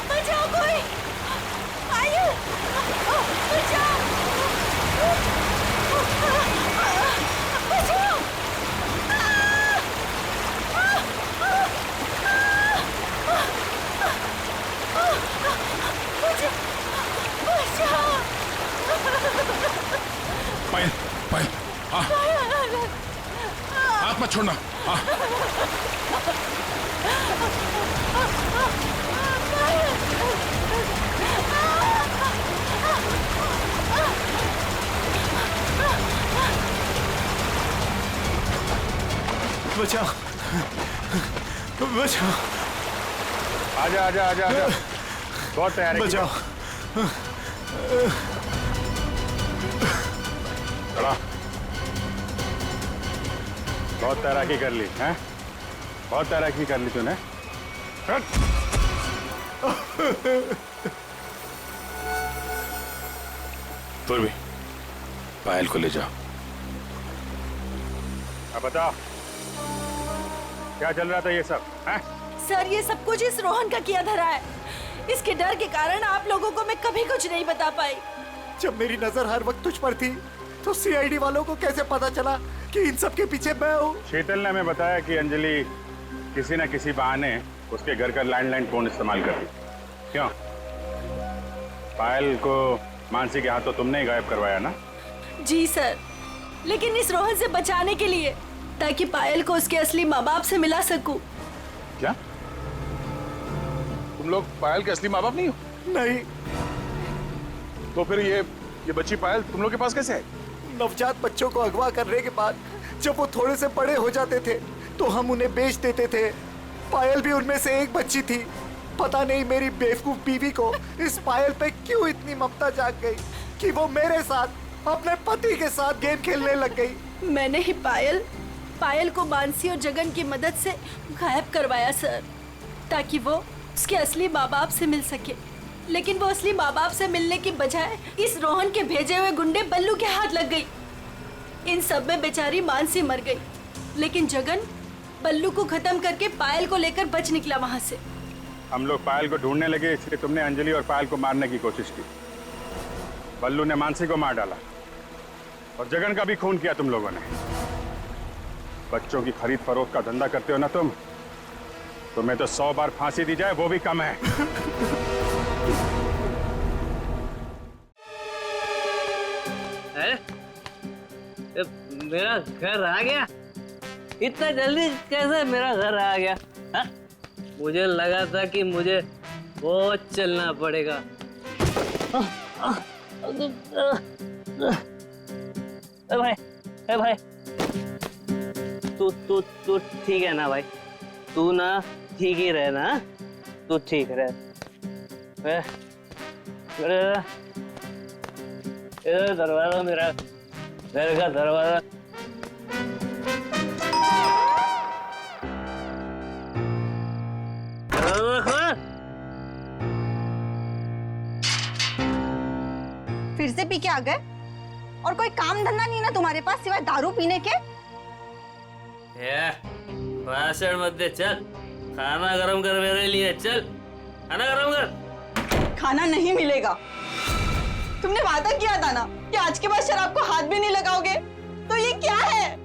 बचाओ कोई! हाथ मत छोड़ना। बचाओ बचाओ। आजा आजा आजा आजा, बहुत तैयार है। बचाओ। चला, बहुत तैराकी कर ली हैं? बहुत तैराकी कर ली तूने। फिर भी पायल को ले जाओ। अब बताओ क्या चल रहा था ये सब हैं? सर ये सब कुछ इस रोहन का किया धरा है। इसके डर के कारण आप लोगों को मैं कभी कुछ नहीं बता पाई। जब मेरी नजर हर वक्त तुझ पर थी तो सीआईडी वालों को कैसे पता चला कि इन सब के पीछे मैं हूँ? शीतल ने हमें बताया कि अंजलि किसी न किसी बहाने उसके घर का लैंडलाइन फोन इस्तेमाल कर रही। क्यों? पायल को मानसी के हाथों तुमने ही गायब करवाया ना? जी सर, लेकिन इस रोहन से बचाने के लिए, ताकि पायल को उसके असली माँ बाप से मिला सकूं। क्या तुम लोग पायल के असली माँ बाप नहीं हो? नहीं। तो फिर ये बच्ची पायल तुम लोग के पास कैसे आई? नवजात बच्चों को अगवा करने के बाद जब वो थोड़े से बड़े हो जाते थे तो हम उन्हें बेच देते थे। पायल भी उनमें से एक बच्ची थी। पता नहीं मेरी बेवकूफ बीवी को इस पायल पे क्यों इतनी ममता जाग गई कि वो मेरे साथ, अपने पति के साथ गेम खेलने लग गई। मैंने ही पायल को मानसी और जगन की मदद से गायब करवाया सर, ताकि वो उसके असली माँ बाप से मिल सके। लेकिन वो असली माँ बाप से मिलने की बजाय इस रोहन के भेजे हुए गुंडे बल्लू के हाथ लग गई। इन सब में बेचारी मानसी मर गई, लेकिन जगन बल्लू को खत्म करके पायल को लेकर बच निकला वहां से। हम लोग पायल को ढूंढने लगे, इसलिए तुमने अंजलि और पायल को मारने की कोशिश की। बल्लू ने मानसी को मार डाला और जगन का भी खून किया तुम लोगों ने। बच्चों की खरीद फरोख्त का धंधा करते हो ना तुम, तुम्हें तो 100 बार फांसी दी जाए वो भी कम है। मेरा घर आ गया? इतना जल्दी कैसे मेरा घर आ गया? हा? मुझे लगा था कि मुझे बहुत चलना पड़ेगा। भाई तू ठीक है ना भाई? तू ना ठीक ही रहे ना? तू ठीक रहे। इधर दरवाजा, मेरा घर का दरवाजा। फिर से पी के आ गए? और कोई काम धंधा नहीं ना तुम्हारे पास सिवाय दारू पीने के? भाषण मत दे, चल खाना गरम कर मेरे लिए। चल खाना गरम कर। खाना नहीं मिलेगा। तुमने वादा किया था ना कि आज के बाद शराब को हाथ भी नहीं लगाओगे, तो ये क्या है?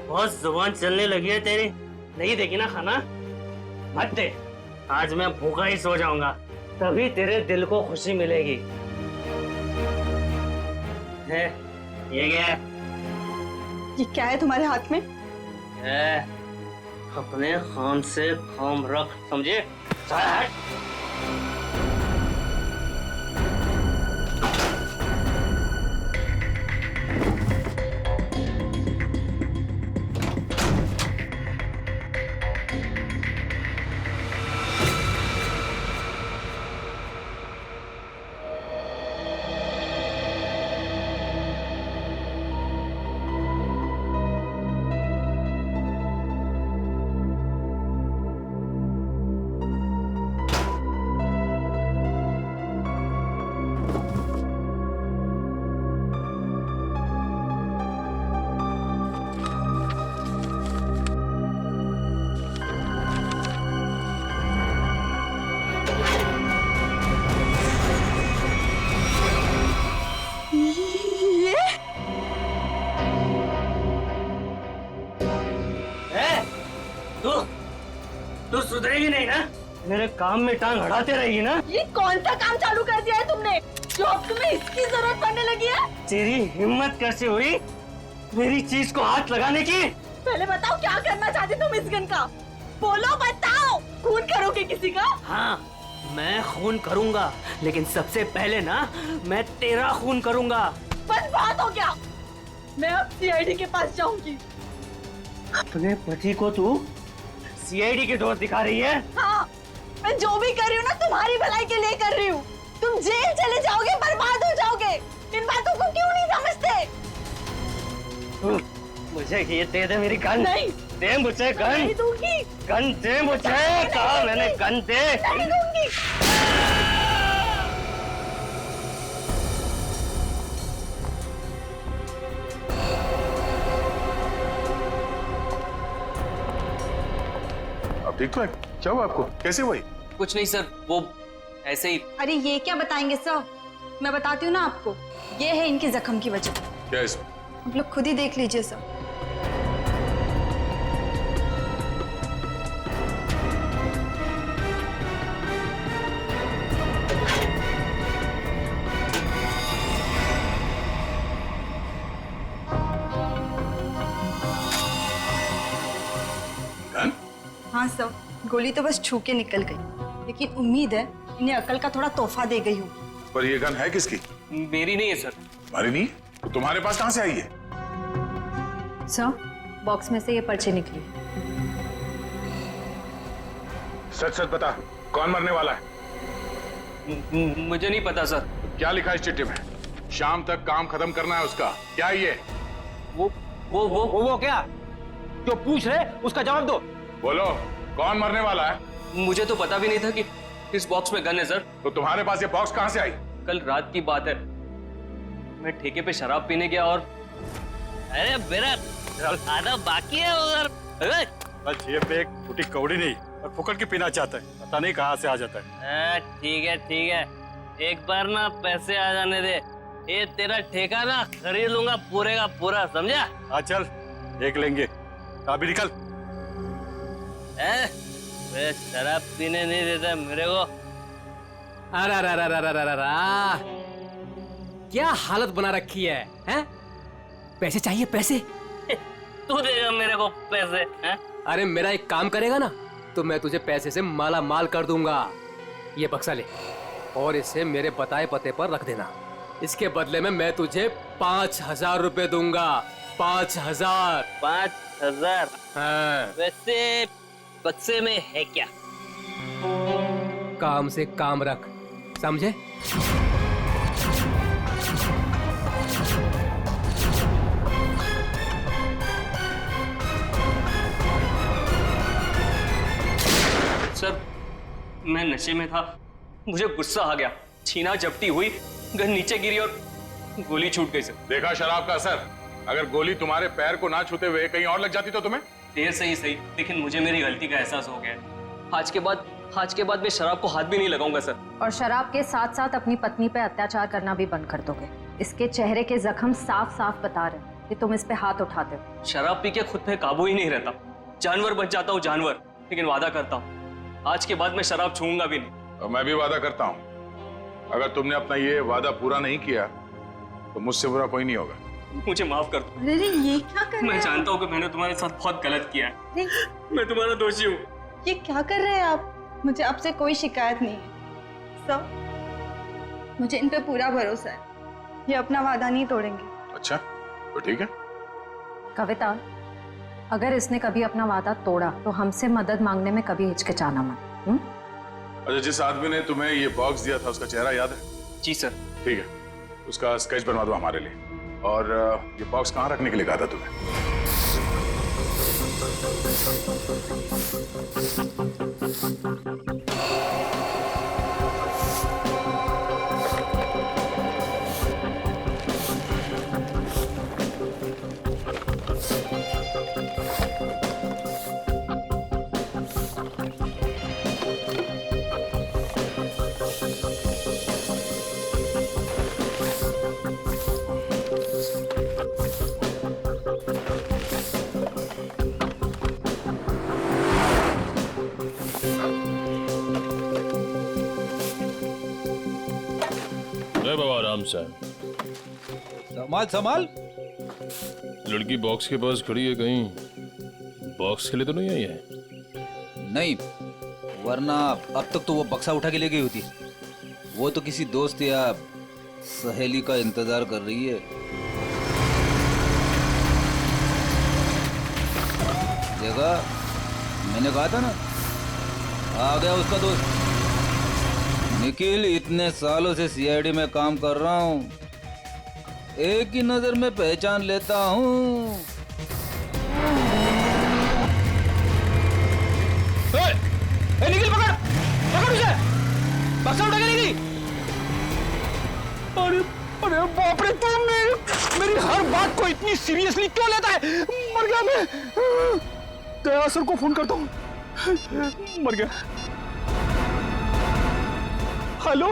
बहुत जुबान चलने लगी है तेरी। नहीं देगी ना खाना? मत दे। आज मैं भूखा ही सो जाऊंगा, तभी तेरे दिल को खुशी मिलेगी। है ये क्या है? ये क्या है तुम्हारे हाथ में? अपने खान से काम रख, समझे? हट। तू सुधरेगी नहीं ना? मेरे काम में टांग अड़ाते रहेगी ना? ये कौन सा काम चालू कर दिया है तुमने? जो अब तुम्हें इसकी जरूरत पड़ने लगी है? तेरी हिम्मत कैसे हुई मेरी चीज को हाथ लगाने की? पहले बताओ क्या करना चाहती तुम इस गन का? बोलो, बताओ। खून करोगे किसी का? हाँ, मैं खून करूंगा, लेकिन सबसे पहले ना मैं तेरा खून करूंगा। बस बात हो गया। मैं अब सीआईडी के पास जाऊंगी। अपने पति को तू सीआईडी के दोस्त दिखा रही है? हाँ, मैं जो भी कर रही हूँ ना तुम्हारी भलाई के लिए कर रही हूँ। तुम जेल चले जाओगे, बर्बाद हो जाओगे। इन बातों को क्यों नहीं समझते? मुझे ये दे दे मेरी गन। नहीं दे मुझे गन। नहीं दूंगी। गन दे मुझे। कहा मैंने गन दे। नहीं दूंगी। अब ठीक तो है? क्या हुआ आपको? कैसे हुई? कुछ नहीं सर, वो ऐसे ही। अरे ये क्या बताएंगे सर? मैं बताती हूँ ना आपको। ये है इनके जख्म की वजह। क्या इसमें? आप लोग खुद ही देख लीजिए सर। हाँ सर, गोली तो बस छू के निकल गई, लेकिन उम्मीद है इन्हें अकल का थोड़ा तोहफा दे गई हूँ। पर ये गन है किसकी? मेरी नहीं है सर। तुम्हारी नहीं? तो तुम्हारे पास कहाँ से आई है? सर, बॉक्स में से ये पर्चे निकली। सच सच बता, कौन मरने वाला है? मुझे नहीं पता सर। क्या लिखा है इस चिट्ठी में? शाम तक काम खत्म करना है उसका। क्या ये? वो क्या जो पूछ रहे उसका जवाब दो। बोलो, कौन मरने वाला है? मुझे तो पता भी नहीं था कि इस बॉक्स में गन है सर। तो तुम्हारे पास ये बॉक्स कहाँ से आई? कल रात की बात है, मैं ठेके पे शराब पीने गया और अरे मेरा खाना बाकी है उधर। बस ये पे एक फूटी कौड़ी नहीं और फुकट के पीना चाहता है, पता नहीं कहाँ से आ जाता है। ठीक है, एक बार ना पैसे आ जाने दे, ये तेरा ठेका ना खरीद लूंगा पूरे का पूरा, समझा? हाँ चल देख लेंगे। अभी निकल। वे शराब पीने नहीं देता मेरे को। अरे क्या हालत बना रखी है, हैं? पैसे चाहिए, पैसे? तू देगा मेरे को पैसे, हैं? अरे मेरा एक काम करेगा ना तो मैं तुझे पैसे से माला माल कर दूंगा। ये बक्सा ले और इसे मेरे बताए पते पर रख देना। इसके बदले में मैं तुझे 5,000 रुपए दूंगा। 5,000। 5,000? हाँ। वैसे बक्से में है क्या? काम से काम रख, समझे? सर, मैं नशे में था, मुझे गुस्सा आ गया, छीना झपटी हुई, गन नीचे गिरी और गोली छूट गई सर। देखा शराब का असर? अगर गोली तुम्हारे पैर को ना छूते हुए कहीं और लग जाती तो तुम्हें? देर से ही सही, लेकिन मुझे मेरी गलती का एहसास हो गया। आज के बाद मैं शराब को हाथ भी नहीं लगाऊंगा सर। और शराब के साथ साथ अपनी पत्नी पे अत्याचार करना भी बंद कर दोगे। इसके चेहरे के जख्म साफ साफ बता रहे कि तुम इस पे हाथ उठाते हो। शराब पी के खुद पे काबू ही नहीं रहता, जानवर बन जाता हूँ जानवर। लेकिन वादा करता हूँ आज के बाद मैं शराब छूऊंगा भी नहीं। और मैं भी वादा करता हूँ, अगर तुमने अपना ये वादा पूरा नहीं किया तो मुझसे बुरा कोई नहीं होगा। मुझे माफ कर दो। अरे ये क्या कर रहे हैं? मैं जानता हूँ कि मैंने तुम्हारे साथ बहुत गलत किया है। मैं तुम्हारा दोषी हूँ। ये क्या कर रहे हैं आप? मुझे आपसे कोई शिकायत नहीं है सब, मुझे इन पे पूरा भरोसा है। ये अपना वादा नहीं तोड़ेंगे। अच्छा तो ठीक है। कविता, अगर इसने कभी अपना वादा तोड़ा तो हमसे मदद मांगने में कभी हिचकिचाना मत। अच्छा, जिस आदमी ने तुम्हें ये बॉक्स दिया था उसका चेहरा याद है? जी सर। ठीक है, उसका स्केच बनवा दो हमारे लिए। और ये बॉक्स कहाँ रखने के लिए कहा था तुम्हें? अरे बाबा आराम से। संभाल संभाल। लड़की बॉक्स के पास खड़ी है, कहीं बॉक्स के लिए तो नहीं आई है? नहीं, वरना अब तक तो वो बक्सा उठा के ले गई होती। वो तो किसी दोस्त या सहेली का इंतजार कर रही है। देखा, मैंने कहा था ना, आ गया उसका दोस्त निखिल। इतने सालों से सीआईडी में काम कर रहा हूँ, एक ही नजर में पहचान लेता हूँ। निखिल पकड़ पकड़ उसे, बक्सा उठा के ले गई। अरे अरे बाप रे, तू मेरी हर बात को इतनी सीरियसली क्यों लेता है? मर गया मैं। दया सर को फोन करता हूँ। मर गया। हेलो,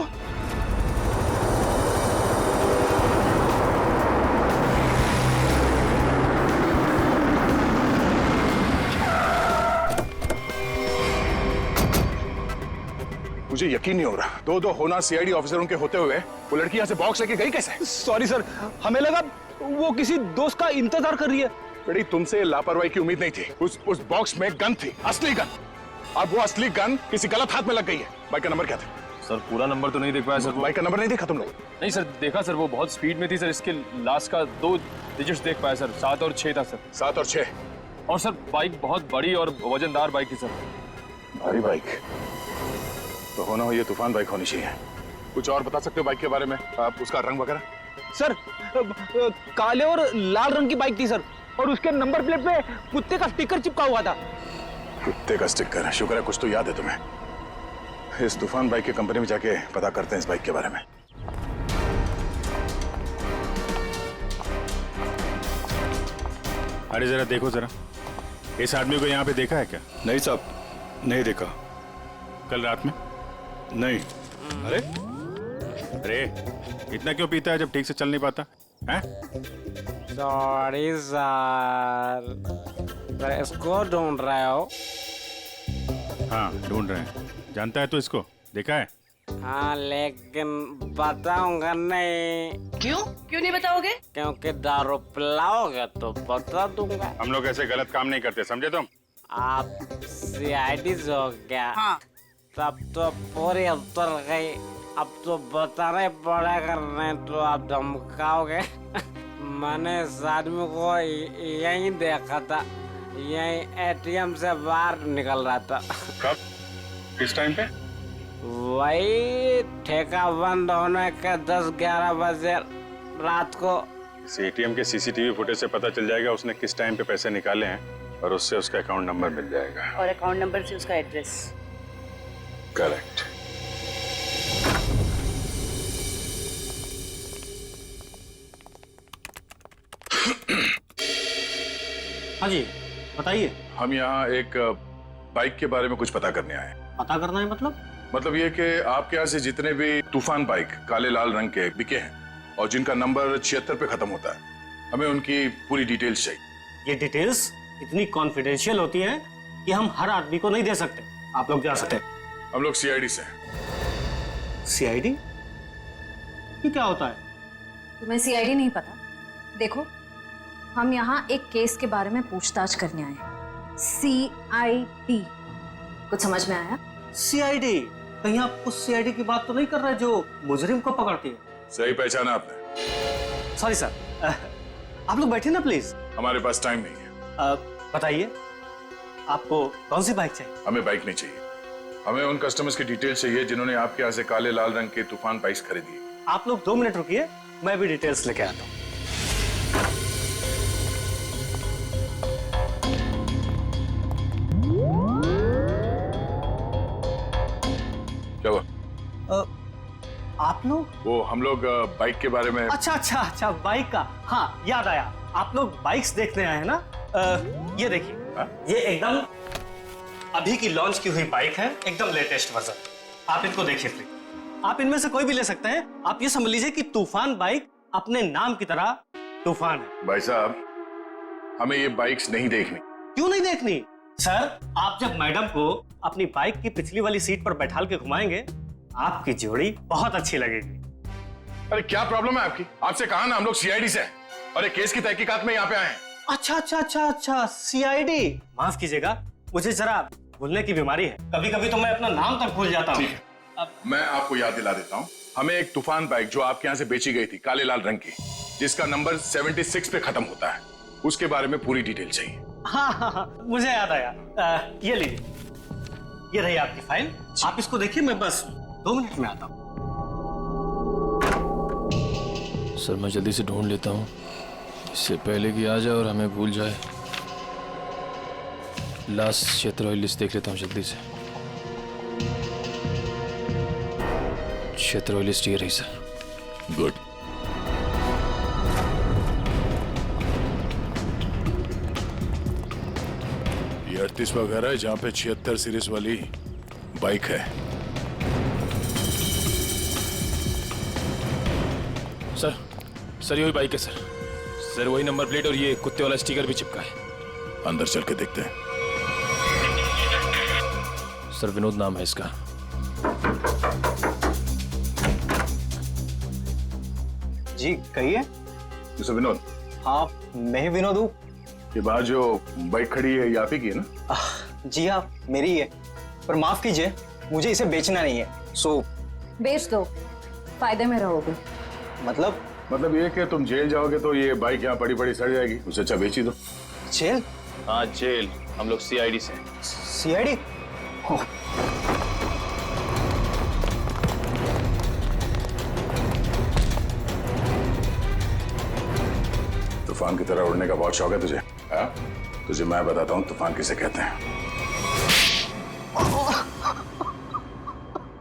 मुझे यकीन नहीं हो रहा, दो होना सीआईडी ऑफिसरों के होते हुए वो लड़की यहाँ से बॉक्स लेके गई कैसे? सॉरी सर, हमें लगा वो किसी दोस्त का इंतजार कर रही है। बेटी, तुमसे लापरवाही की उम्मीद नहीं थी। उस बॉक्स में गन थी, असली गन। अब वो असली गन किसी गलत हाथ में लग गई है। बाइक का नंबर क्या था? सर पूरा नंबर तो नहीं देख पाया सर। बाइक का नंबर नहीं देखा तुम लोग? नहीं सर, देखा सर, वो बहुत स्पीड में थी सर। इसके लास्ट का 2 डिजिट्स देख पाया सर, 7 और 6 था सर। 7 और 6। और सर बाइक बहुत बड़ी और वजनदार बाइक थी सर। भारी बाइक तो होना हो, ये तूफान बाइक होनी चाहिए। कुछ और बता सकते हो बाइक के बारे में? आप उसका रंग वगैरह? सर काले और लाल रंग की बाइक थी सर, और उसके नंबर प्लेट पे कुत्ते का स्टिकर चिपका हुआ था। कुत्ते का स्टिकर? शुक्र है कुछ तो याद है तुम्हें। इस तूफान बाइक की कंपनी में जाके पता करते हैं इस बाइक के बारे में। अरे जरा देखो जरा, इस आदमी को यहाँ पे देखा है क्या? नहीं साहब, नहीं देखा। कल रात में? नहीं। अरे अरे, इतना क्यों पीता है जब ठीक से चल नहीं पाता है? सॉरी सर, इसको ढूंढ रहे हो? हाँ ढूंढ रहे हैं। जानता है तो इसको? देखा है? हाँ, लेकिन बताऊंगा नहीं। क्यों क्यों नहीं बताओगे? क्योंकि दारू पिलाओगे तो बता दूंगा। हम लोग ऐसे गलत काम नहीं करते, समझे तुम? आप सीआईडी हो क्या? हाँ। तब तो पूरी उतर गई। अब तो बताना ही पड़ेगा, नहीं तो आप धमकाओगे। मैंने इस आदमी को यहीं देखा था, यहीं एटीएम से बाहर निकल रहा था। कब? किस टाइम पे? वही ठेका बंद होने के 10-11 बजे रात को। इस एटीएम के सीसीटीवी फुटेज से पता चल जाएगा उसने किस टाइम पे पैसे निकाले हैं, और उससे उसका अकाउंट नंबर मिल जाएगा। और अकाउंट नंबर से उसका एड्रेस। करेक्ट। हाँ जी बताइए। हम यहाँ एक बाइक के बारे में कुछ पता करने आए। पता करना है मतलब? मतलब ये कि आपके यहाँ से जितने भी तूफान बाइक काले लाल रंग के बिके हैं और जिनका नंबर 76 पे खत्म होता है, हमें उनकी पूरी डिटेल्स चाहिए। ये डिटेल्स इतनी कॉन्फिडेंशियल होती हैं कि हम हर आदमी को नहीं दे सकते। आप लोग जा सकते हैं। हम लोग सीआईडी से। सीआईडी? ये क्या होता है? तुम्हें सीआईडी नहीं पता? देखो, हम यहाँ एक केस के बारे में पूछताछ करने आए हैं। सीआईडी, कुछ समझ में आया? सीआईडी? कहीं आप उस सीआईडी की बात तो नहीं कर रहे जो मुजरिम को पकड़ती है? सही पहचाना आपने। सॉरी सर, आप लोग बैठे ना प्लीज। हमारे पास टाइम नहीं है। बताइए, आपको कौन सी बाइक चाहिए? हमें बाइक नहीं चाहिए, हमें उन कस्टमर्स की डिटेल्स चाहिए जिन्होंने आपके यहाँ से काले लाल रंग के तूफान बाइक्स खरीदी। आप लोग 2 मिनट रुकिए, मैं भी डिटेल्स लेके आता हूँ। क्या हुआ? आप लोग? वो हम लोग बाइक के बारे में। अच्छा, बाइक का। हाँ याद आया, आप लोग बाइक्स देखने आए हैं ना? ये देखिए, ये एकदम अभी की लॉन्च की हुई बाइक है, एकदम लेटेस्ट वर्जन। आप इनको देखिए प्लीज। आप इनमें से कोई भी ले सकते हैं। आप ये समझ लीजिए कि तूफान बाइक अपने नाम की तरह तूफान है। भाई साहब, हमें ये बाइक्स नहीं देखनी। क्यों नहीं देखनी? सर, आप जब मैडम को अपनी बाइक की पिछली वाली सीट पर बैठाल के घुमाएंगे, आपकी जोड़ी बहुत अच्छी लगेगी। अरे क्या प्रॉब्लम है आपकी? आपसे कहा ना हम लोग सीआईडी से हैं और एक केस की तहकीकात में यहाँ पे आए हैं। अच्छा, सीआईडी। माफ कीजिएगा, मुझे जरा भूलने की बीमारी है, कभी कभी तो मैं अपना नाम तक भूल जाता हूँ। मैं आपको याद दिला देता हूँ, हमें एक तूफान बाइक जो आपके यहाँ से बेची गई थी, काले लाल रंग की, जिसका नंबर 76 पे खत्म होता है, उसके बारे में पूरी डिटेल चाहिए। हाँ, मुझे याद आया। ये लीजिए, ये रही आपकी फाइल, आप इसको देखिए, मैं बस 2 मिनट में आता हूँ। सर मैं जल्दी से ढूंढ लेता हूँ, इससे पहले कि आ जाए और हमें भूल जाए। लास्ट क्षेत्र लिस्ट देख लेता हूँ जल्दी से। क्षेत्र लिस्ट ये रही सर। गुड। ये 38वां घर है जहाँ पे 76 सीरीज वाली बाइक है। सर यही बाइक है सर, वही नंबर प्लेट और ये कुत्ते वाला स्टिकर भी चिपका है। अंदर चल के देखते हैं। सर विनोद नाम है इसका। जी कहिए। मिस्टर विनोद? हाँ मैं ही विनोद हूँ। ये बाहर जो बाइक खड़ी है ये आप ही की है ना? जी हाँ मेरी ही है, पर माफ कीजिए मुझे इसे बेचना नहीं है। सो बेच दो, फायदे में रहोगे। मतलब ये कि तुम जेल जाओगे तो ये बाइक यहाँ पड़ी पड़ी सड़ जाएगी, उससे अच्छा बेच ही दो। जेल? हाँ जेल, हम लोग सीआईडी से। सीआईडी? तूफान की तरह उड़ने का बहुत शौक है तुझे? हाँ? तुझे मैं बताता हूँ तूफान किसे कहते हैं।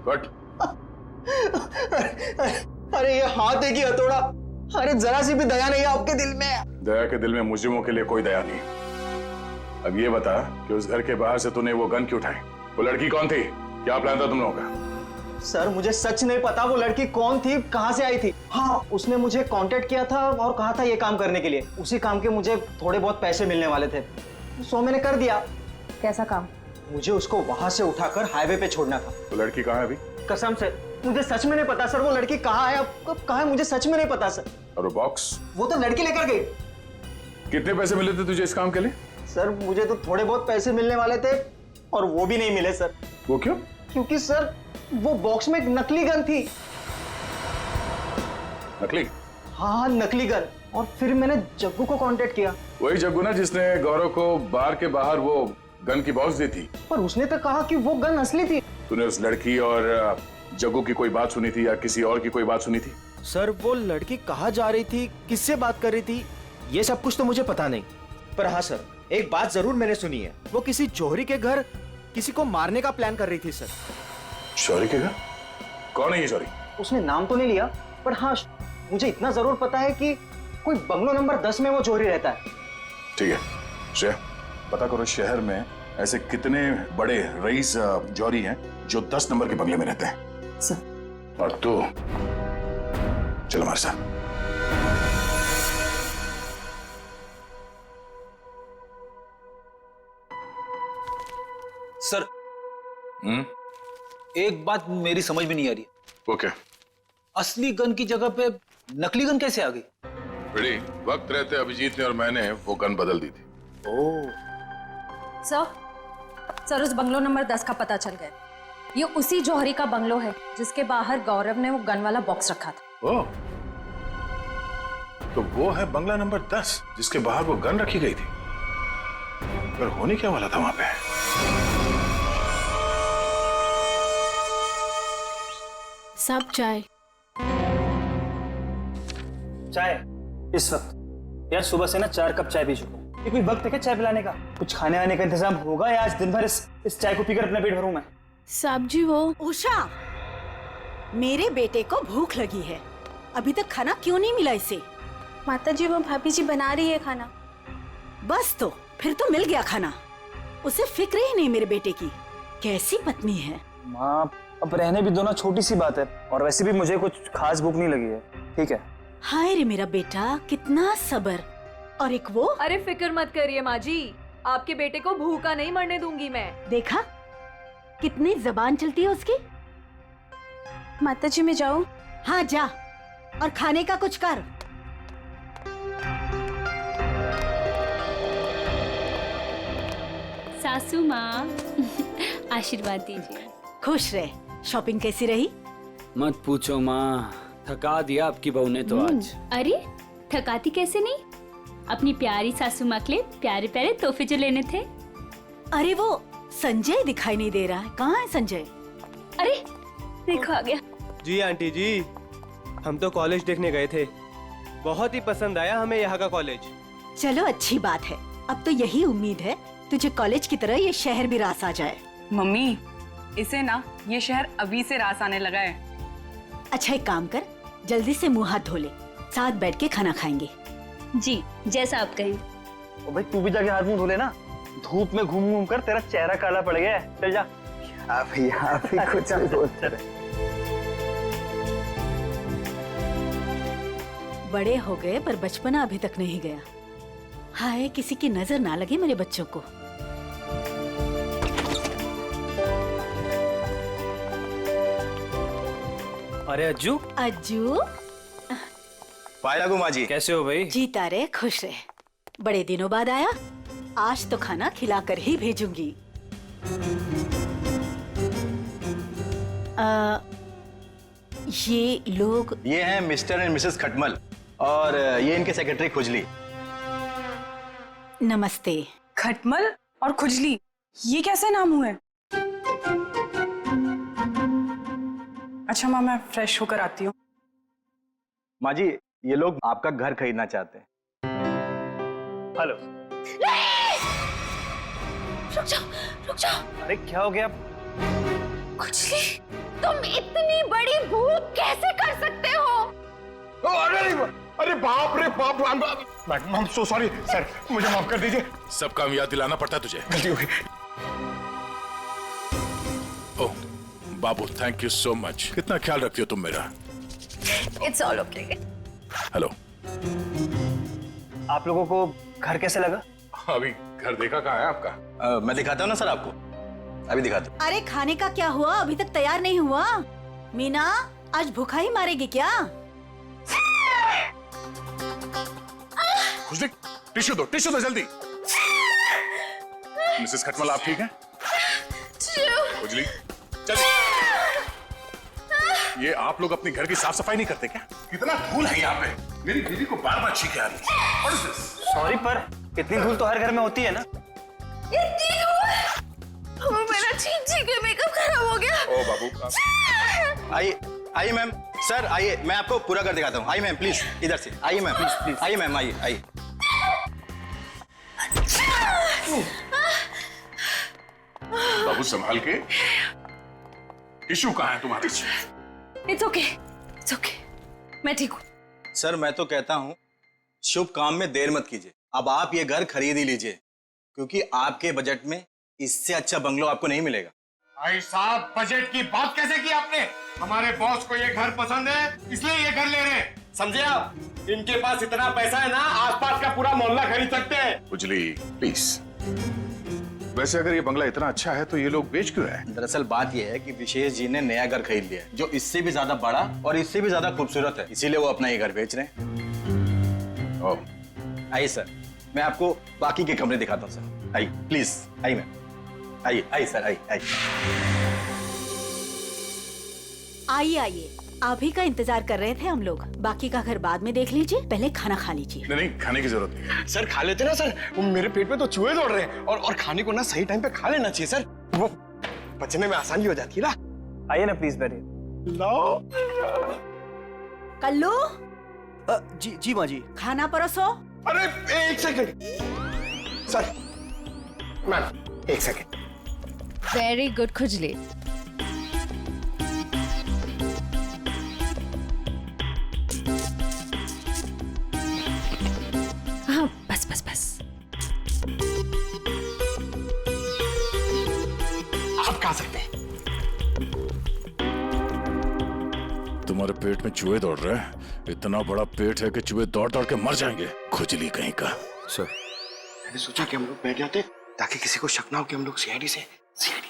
कट। अरे ये हाथ है कि हथौड़ा? अरे जरा सी भी दया नहीं आपके दिल में? दया के दिल में मुजरिमों के लिए कोई दया नहीं। अब ये बता कि उस घर के बाहर से तूने वो गन क्यों उठाई? वो लड़की कौन थी? क्या प्लान था तुम लोगों का? सर मुझे सच नहीं पता वो लड़की कौन थी, कहाँ से आई थी। हाँ उसने मुझे कांटेक्ट किया था और कहा था ये काम करने के लिए। उसी काम के मुझे थोड़े बहुत पैसे मिलने वाले थे, सो मैंने कर दिया। कैसा काम? मुझे उसको वहां से उठाकर हाईवे पे छोड़ना था। वो लड़की कहाँ है अभी? कसम से मुझे सच में नहीं पता सर, वो लड़की कहाँ है, अब कहाँ है मुझे सच में नहीं पता सर। और वो बॉक्स? वो तो लड़की लेकर गई। कितने पैसे मिले थे तुझे इस काम के लिए? सर मुझे तो थोड़े बहुत पैसे मिलने वाले थे और वो भी नहीं मिले सर। वो क्यों? क्योंकि सर वो बॉक्स में एक नकली गन थी। नकली? हाँ नकली गन। और फिर मैंने जग्गू को कांटेक्ट किया। वही जग्गू ना जिसने गौरव को बार के बाहर वो गन की बॉक्स दी थी। पर उसने तो कहा कि वो गन असली थी। तूने उस लड़की और जग्गू की कोई बात सुनी थी या किसी और की कोई बात सुनी थी? सर वो लड़की कहाँ जा रही थी, किससे बात कर रही थी, ये सब कुछ तो मुझे पता नहीं। पर हाँ सर एक बात जरूर मैंने सुनी है, वो किसी जौहरी के घर किसी को मारने का प्लान कर रही थी सर। जौहरी के घर? कौन है ये जौहरी? उसने नाम तो नहीं लिया, पर हाँ मुझे इतना जरूर पता है कि कोई बंगलो नंबर 10 में वो जौहरी रहता है। ठीक है श्रेया, पता करो शहर में ऐसे कितने बड़े रईस जौहरी हैं जो 10 नंबर के बंगले में रहते हैं। सर। और तू चल हमारे साथ। सर एक बात मेरी समझ में नहीं आ रही। वो क्या? असली गन की जगह पे नकली गन कैसे आ गई? बेटी, वक्त रहते अभिजीत ने और मैंने वो गन बदल दी थी। सर उस बंगलो नंबर 10 का पता चल गया। ये उसी जौहरी का बंगलो है जिसके बाहर गौरव ने वो गन वाला बॉक्स रखा था। ओह, तो वो है बंगला नंबर 10 जिसके बाहर वो गन रखी गई थी। पर होने क्या वाला था वहां पे? सब चाय इस वक्त? यार सुबह से ना 4 कप चाय पी चुका हूँ। ये कोई वक्त है क्या चाय पिलाने का? कुछ खाने आने का इंतजाम होगा या आज दिन भर इस चाय को पीकर अपना पेट भरूं मैं? साहब जी वो उषा, मेरे बेटे को भूख लगी है, अभी तक खाना क्यों नहीं मिला इसे? माता जी वो भाभी जी बना रही है खाना। बस तो फिर तो मिल गया खाना। उसे फिक्र ही नहीं मेरे बेटे की। कैसी पत्नी है। माँ अब रहने भी दो ना, छोटी सी बात है, और वैसे भी मुझे कुछ खास भूख नहीं लगी है। ठीक है। हाय रे मेरा बेटा, कितना सब्र। और एक वो। अरे फिक्र मत करिए माँ जी, आपके बेटे को भूखा नहीं मरने दूंगी मैं। देखा कितनी जबान चलती है उसकी। माता जी मैं जाऊं? हाँ जा, और खाने का कुछ कर। सासू माँ आशीर्वाद दीजिए। खुश रहे। शॉपिंग कैसी रही? मत पूछो माँ, थका दिया आपकी बहू ने तो आज। अरे थकाती कैसे नहीं, अपनी प्यारी सासू माँ के लिए प्यारे प्यारे तोहफे जो लेने थे। अरे वो संजय दिखाई नहीं दे रहा है, कहाँ है संजय? अरे देखो आ गया। जी आंटी जी, हम तो कॉलेज देखने गए थे, बहुत ही पसंद आया हमें यहाँ का कॉलेज। चलो अच्छी बात है। अब तो यही उम्मीद है तुझे कॉलेज की तरह ये शहर भी रास आ जाए। मम्मी, इसे ना ये शहर अभी से रास आने लगा है। अच्छा एक काम कर, जल्दी से मुंह हाथ धो ले, साथ बैठ के खाना खाएंगे। जी जैसा आप कहें। ओ भाई तू भी जाके हाथ मुंह धो ले ना, धूप में घूम घूम कर तेरा चेहरा काला पड़ गया है। चल जा। आप ही कुछ भी बोलते रहे। बड़े हो गए पर बचपना अभी तक नहीं गया। हाय किसी की नजर ना लगे मेरे बच्चों को। अरे अज्जू। अज्जू पायला माँ जी, कैसे हो भाई? जीता रहे खुश रहे। बड़े दिनों बाद आया, आज तो खाना खिलाकर ही भेजूंगी। ये लोग? ये हैं मिस्टर एंड मिसेस खटमल और ये इनके सेक्रेटरी खुजली। नमस्ते। खटमल और खुजली, ये कैसे नाम हुए? अच्छा माँ, मैं फ्रेश होकर आती हूँ। माँ जी, ये लोग आपका घर खरीदना चाहते हैं। हेलो। रुक जाओ, रुक जाओ। अरे क्या हो गया? खुजली, तुम इतनी बड़ी भूल कैसे कर सकते हो? अरे बाप रे बाप, madam I'm so sorry sir, मुझे माफ कर दीजिए। सब काम याद दिलाना पड़ता है तुझे। गलती हो गई। ओह बाबू, थैंक यू सो मच। कितना ख्याल रखती हो तुम मेरा। It's all okay. हेलो। आप लोगों को घर कैसे लगा? अभी घर देखा कहाँ है आपका? मैं दिखाता हूँ ना सर आपको, अभी दिखाता हूँ। अरे खाने का क्या हुआ? अभी तक तैयार नहीं हुआ। मीना आज भूखा ही मारेगी क्या? खुजली, टिश्यू दो जल्दी। मिसेस खटमल आप ठीक हैं? खुजली चल। ये आप लोग अपने घर की साफ सफाई नहीं करते क्या? कितना धूल है यहाँ पे, मेरी बीवी को बार बार छींके आ रही है। What is this? सॉरी पर इतनी धूल तो हर घर में होती है ना। मेरा छींक के मेकअप खराब हो गया। ओ बाबू। आइए आइए मैम, सर आइए, मैं आपको पूरा घर दिखाता हूँ। आइए मैम प्लीज, इधर से आइए मैम, प्लीज आइए मैम, आइए आइए। बाबू संभाल के। टिश्यू कहाँ है तुम्हारे? इट्स ओके, इट्स ओके, मैं ठीक हूँ। सर मैं तो कहता हूँ शुभ काम में देर मत कीजिए। अब आप ये घर खरीद ही लीजिए, क्योंकि आपके बजट में इससे अच्छा बंगलो आपको नहीं मिलेगा। भाई साहब, बजट की बात कैसे की आपने? हमारे बॉस को ये घर पसंद है, इसलिए ये घर ले रहे हैं, समझे आप? इनके पास इतना पैसा है ना, आसपास का पूरा मोहल्ला खरीद सकते हैं। उजली प्लीज। वैसे अगर ये बंगला इतना अच्छा है तो ये लोग बेच क्यों रहे हैं? दरअसल बात ये है कि विशेष जी ने नया घर खरीद लिया है, जो इससे भी ज्यादा बड़ा और इससे भी ज्यादा खूबसूरत है, इसीलिए वो अपना ये घर बेच रहे हैं। ओह आइए सर, मैं आपको बाकी के कमरे दिखाता हूँ सर। आइए प्लीज, आइए मैम, आइए आइए सर, आइए आइए। आइए आइए, आप ही का इंतजार कर रहे थे हम लोग। बाकी का घर बाद में देख लीजिए, पहले खाना खा लीजिए। नहीं, खाने की जरूरत नहीं है। सर खा लेते ना सर, मेरे पेट में तो चूहे दौड़ रहे हैं और खाने को ना सही टाइम पे खा लेना चाहिए सर, वो पचने में आसानी हो जाती है ना। आइए ना प्लीज बैठिए। लो कल्लू। जी माँ जी। खाना परोसो। अरे एक सेकंड सर, मैम एक सेकंड। वेरी गुड खुजली। हाँ बस बस बस। आप खा सकते हैं। तुम्हारे पेट में चूहे दौड़ रहे हैं? इतना बड़ा पेट है कि चूहे दौड़ दौड़ के मर जाएंगे, खुजली कहीं का। सर मैंने सोचा कि हम लोग बैठ जाते ताकि किसी को शक ना हो कि हम लोग सीआईडी से। सीआईडी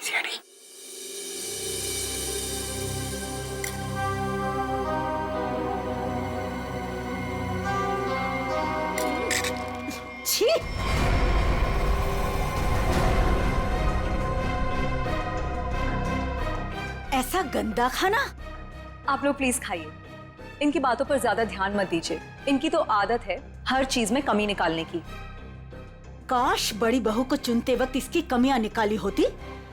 ऐसा गंदा खाना। आप लोग प्लीज खाइए, इनकी बातों पर ज्यादा ध्यान मत दीजिए। इनकी तो आदत है हर चीज में कमी निकालने की। काश बड़ी बहू को चुनते वक्त इसकी कमियां निकाली होती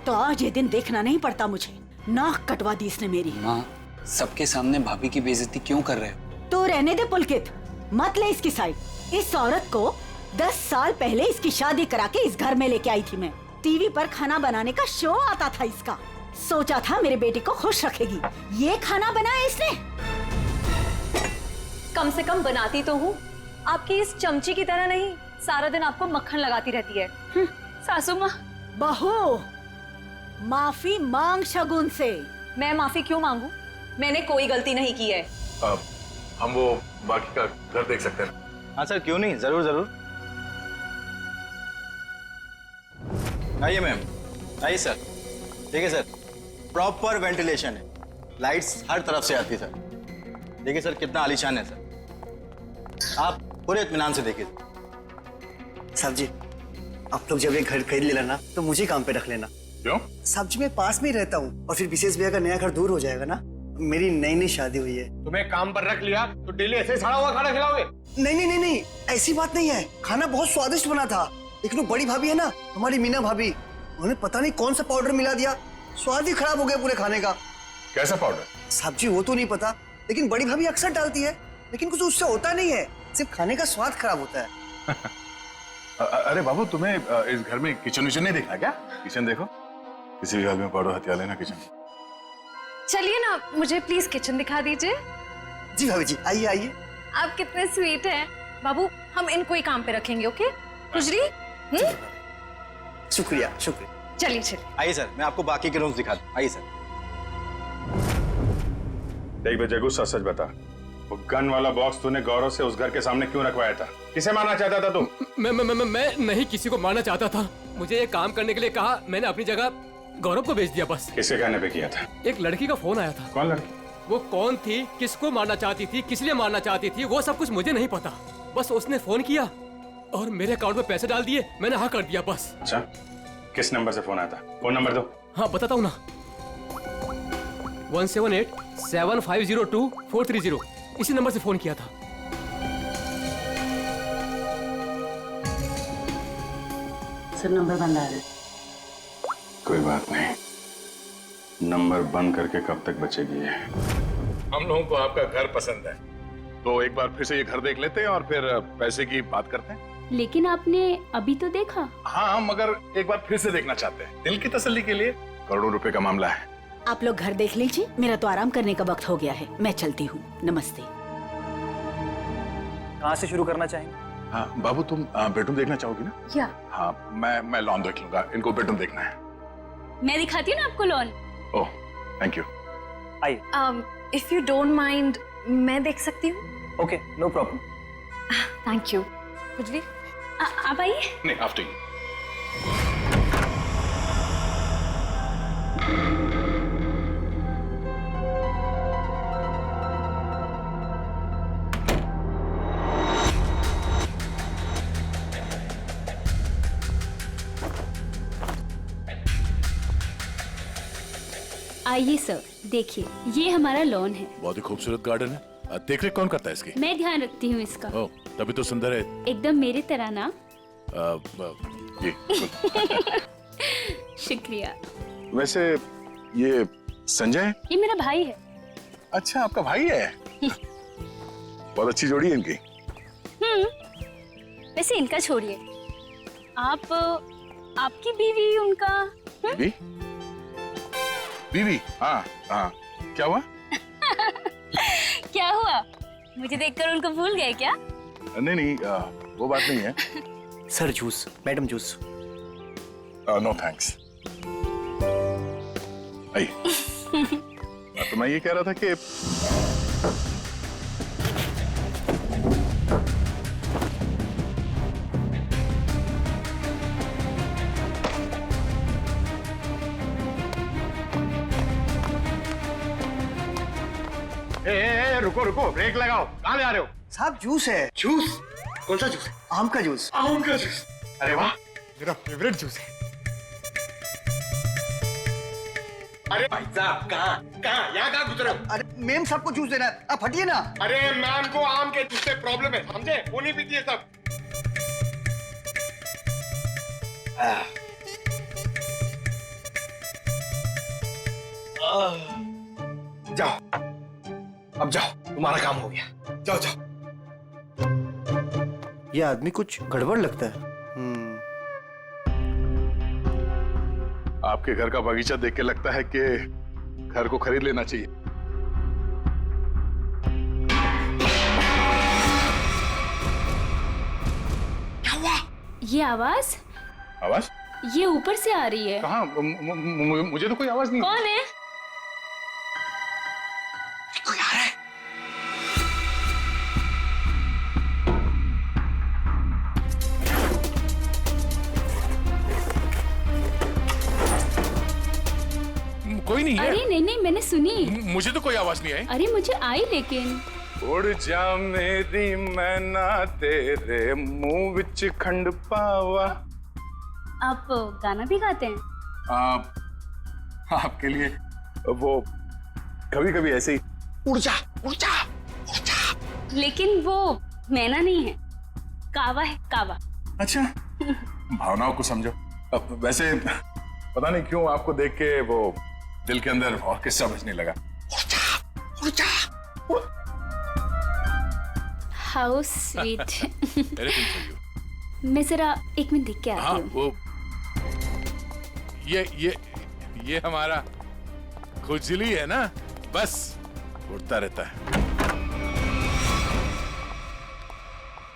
तो आज ये दिन देखना नहीं पड़ता मुझे। नाक कटवा दी इसने मेरी। माँ, सबके सामने भाभी की बेइज्जती क्यों कर रहे हो? तो रहने दे पुलकित, मत ले इसकी साइड। इस औरत को 10 साल पहले इसकी शादी करा के इस घर में लेके आई थी मैं। टीवी पर खाना बनाने का शो आता था इसका। सोचा था मेरे बेटे को खुश रखेगी, ये खाना बनाया इसने। कम से कम बनाती तो हूँ, आपकी इस चमची की तरह नहीं सारा दिन आपको मक्खन लगाती रहती है। सासू माँ। बहू, माफी मांग शगुन से। मैं माफी क्यों मांगू? मैंने कोई गलती नहीं की है। हम वो बाकी का घर देख सकते हैं? हाँ सर, क्यों नहीं, जरूर जरूर। आइए मैम, आइए सर। देखिए सर, प्रॉपर वेंटिलेशन है, लाइट्स हर तरफ से आती है सर। देखिए सर कितना आलीशान है सर, आप पूरे इत्मीनान से देखिए। साहब जी, आप लोग जब ये घर खरीद लेना ना तो मुझे काम पे रख लेना। क्यों? साहब जी मैं पास में ही रहता हूँ और फिर विशेष भैया का नया घर दूर हो जाएगा ना। मेरी नई शादी हुई है। तुम्हें काम पर रख लिया तो डेली ऐसे सड़ा हुआ खाना खिलाओगे? नहीं नहीं नहीं नहीं, ऐसी बात नहीं है। खाना बहुत स्वादिष्ट बना था, लेकिन वो बड़ी भाभी है ना, हमारी मीना भाभी, उन्होंने पता नहीं कौन सा पाउडर मिला दिया, स्वाद ही खराब हो गया पूरे खाने का। कैसा पाउडर? साहब जी वो तो नहीं पता, लेकिन बड़ी भाभी अक्सर डालती है, लेकिन कुछ उससे होता नहीं है, सिर्फ खाने का स्वाद खराब होता है। अरे बाबू, तुम्हें इस घर में किचन विचन नहीं देखना क्या? किचन देखो, किसी भी हाल में पाउडर हथिया लेना किचन। चलिए ना, मुझे प्लीज किचन दिखा दीजिए। जी भाभी जी, आइए आइए। आप कितने स्वीट हैं। बाबू, हम इनको ही काम पे रखेंगे, ओके? गुजरी? शुक्रिया शुक्रिया। चलिए चलिए। आइए सर, मैं आपको बाकी के रूम्स दिखा दूं। आइए सर। देख बे जगू, सच सच बता, वो गन वाला बॉक्स तूने गौरव से उस घर के सामने क्यों रखवाया था? किसे मारना चाहता था तू? मैं नहीं किसी को मारना चाहता था। मुझे ये काम करने के लिए कहा, मैंने अपनी जगह गौरव को भेज दिया बस। किसके कहने पे किया था? एक लड़की का फोन आया था। कौन लड़की? वो कौन थी, किसको मारना चाहती थी, किस लिए मारना चाहती थी, वो सब कुछ मुझे नहीं पता। बस उसने फोन किया और मेरे अकाउंट में पैसे डाल दिए, मैंने हाँ कर दिया बस। अच्छा, किस नंबर से फोन आया था? फोन नंबर दो। हाँ बताता हूँ ना, 178-7502-430, इसी नंबर से फोन किया था। सर नंबर बंद आ रहा है। कोई बात नहीं, नंबर बंद करके कब तक बचेगी ये? हम लोगों को आपका घर पसंद है, तो एक बार फिर से ये घर देख लेते हैं और फिर पैसे की बात करते हैं। लेकिन आपने अभी तो देखा। हाँ, मगर एक बार फिर से देखना चाहते हैं, दिल की तसल्ली के लिए। करोड़ों रुपए का मामला है। आप लोग घर देख लीजिए, मेरा तो आराम करने का वक्त हो गया है, मैं चलती हूँ। नमस्ते। कहाँ से शुरू करना चाहेंगे? हाँ बाबू, तुम बेडरूम देखना चाहोगी ना? या हाँ, मैं लॉन देख लूंगा, इनको बेडरूम देखना है। मैं दिखाती हूँ ना आपको लॉन। Oh, thank you. आइए। इफ यू डोंट माइंड, मैं देख सकती हूँ? Okay, no problem. Thank you. गुजरी, आप आइए। नहीं, आफ्टर यू। आइए सर, देखिए ये हमारा लॉन है। बहुत ही खूबसूरत गार्डन है। देख रेख कौन करता है इसकी? मैं ध्यान रखती हूँ इसका। ओह, तभी तो सुंदर है। एकदम मेरी तरह ना। ये शुक्रिया। वैसे ये संजय? ये मेरा भाई है। अच्छा, आपका भाई है? बहुत अच्छी जोड़ी है इनकी। वैसे इनका छोड़िए, आप आपकी बीवी, उनका बीवी? बीवी? हाँ हाँ, क्या हुआ? क्या हुआ? मुझे देखकर उनको भूल गए क्या? नहीं नहीं, वो बात नहीं है। Sir juice, madam juice. No thanks. तो मैं ये कह रहा था कि रुको रुको, ब्रेक लगाओ। कहाँ ले आ रहे हो? साहब जूस है। जूस? कौन सा जूस है? आम का जूस। आम का जूस। अरे वाह, मेरा फेवरेट जूस है। अरे भाई साहब, कहाँ यहाँ कहाँ गुजरे हो? अरे मेम साहब को जूस देना है, आप हटिए ना। अरे मैम को आम के जूस से प्रॉब्लम है, समझे? वो नहीं पीती है सब। जाओ, अब जाओ, तुम्हारा काम हो गया। जाओ जाओ। ये आदमी कुछ गड़बड़ लगता है। आपके घर का बगीचा देख के लगता है कि घर को खरीद लेना चाहिए। क्या हुआ? ये आवाज आवाज ये ऊपर से आ रही है। कहाँ? मुझे तो कोई आवाज नहीं। कौन है? कोई आ रहा है। कोई नहीं है। अरे नहीं, मैंने सुनी। मुझे तो कोई आवाज नहीं आई। अरे मुझे आई, लेकिन उड़ जा मेरी मैना तेरे मुंह विच खंड पावा। आप गाना भी गाते हैं? आपके लिए वो कभी कभी ऐसे ही उड़ जा, उड़ जा, उड़ जा। लेकिन वो मैना नहीं है, कावा है, कावा। अच्छा, भावनाओं को समझो। अब वैसे पता नहीं क्यों आपको देख के वो दिल के अंदर और किस्सा बजने लगा। उड़ जा। How sweet. मैं जरा 1 मिनट देख के आती हूँ। वो ये हमारा खुजली है ना, बस उड़ता रहता है।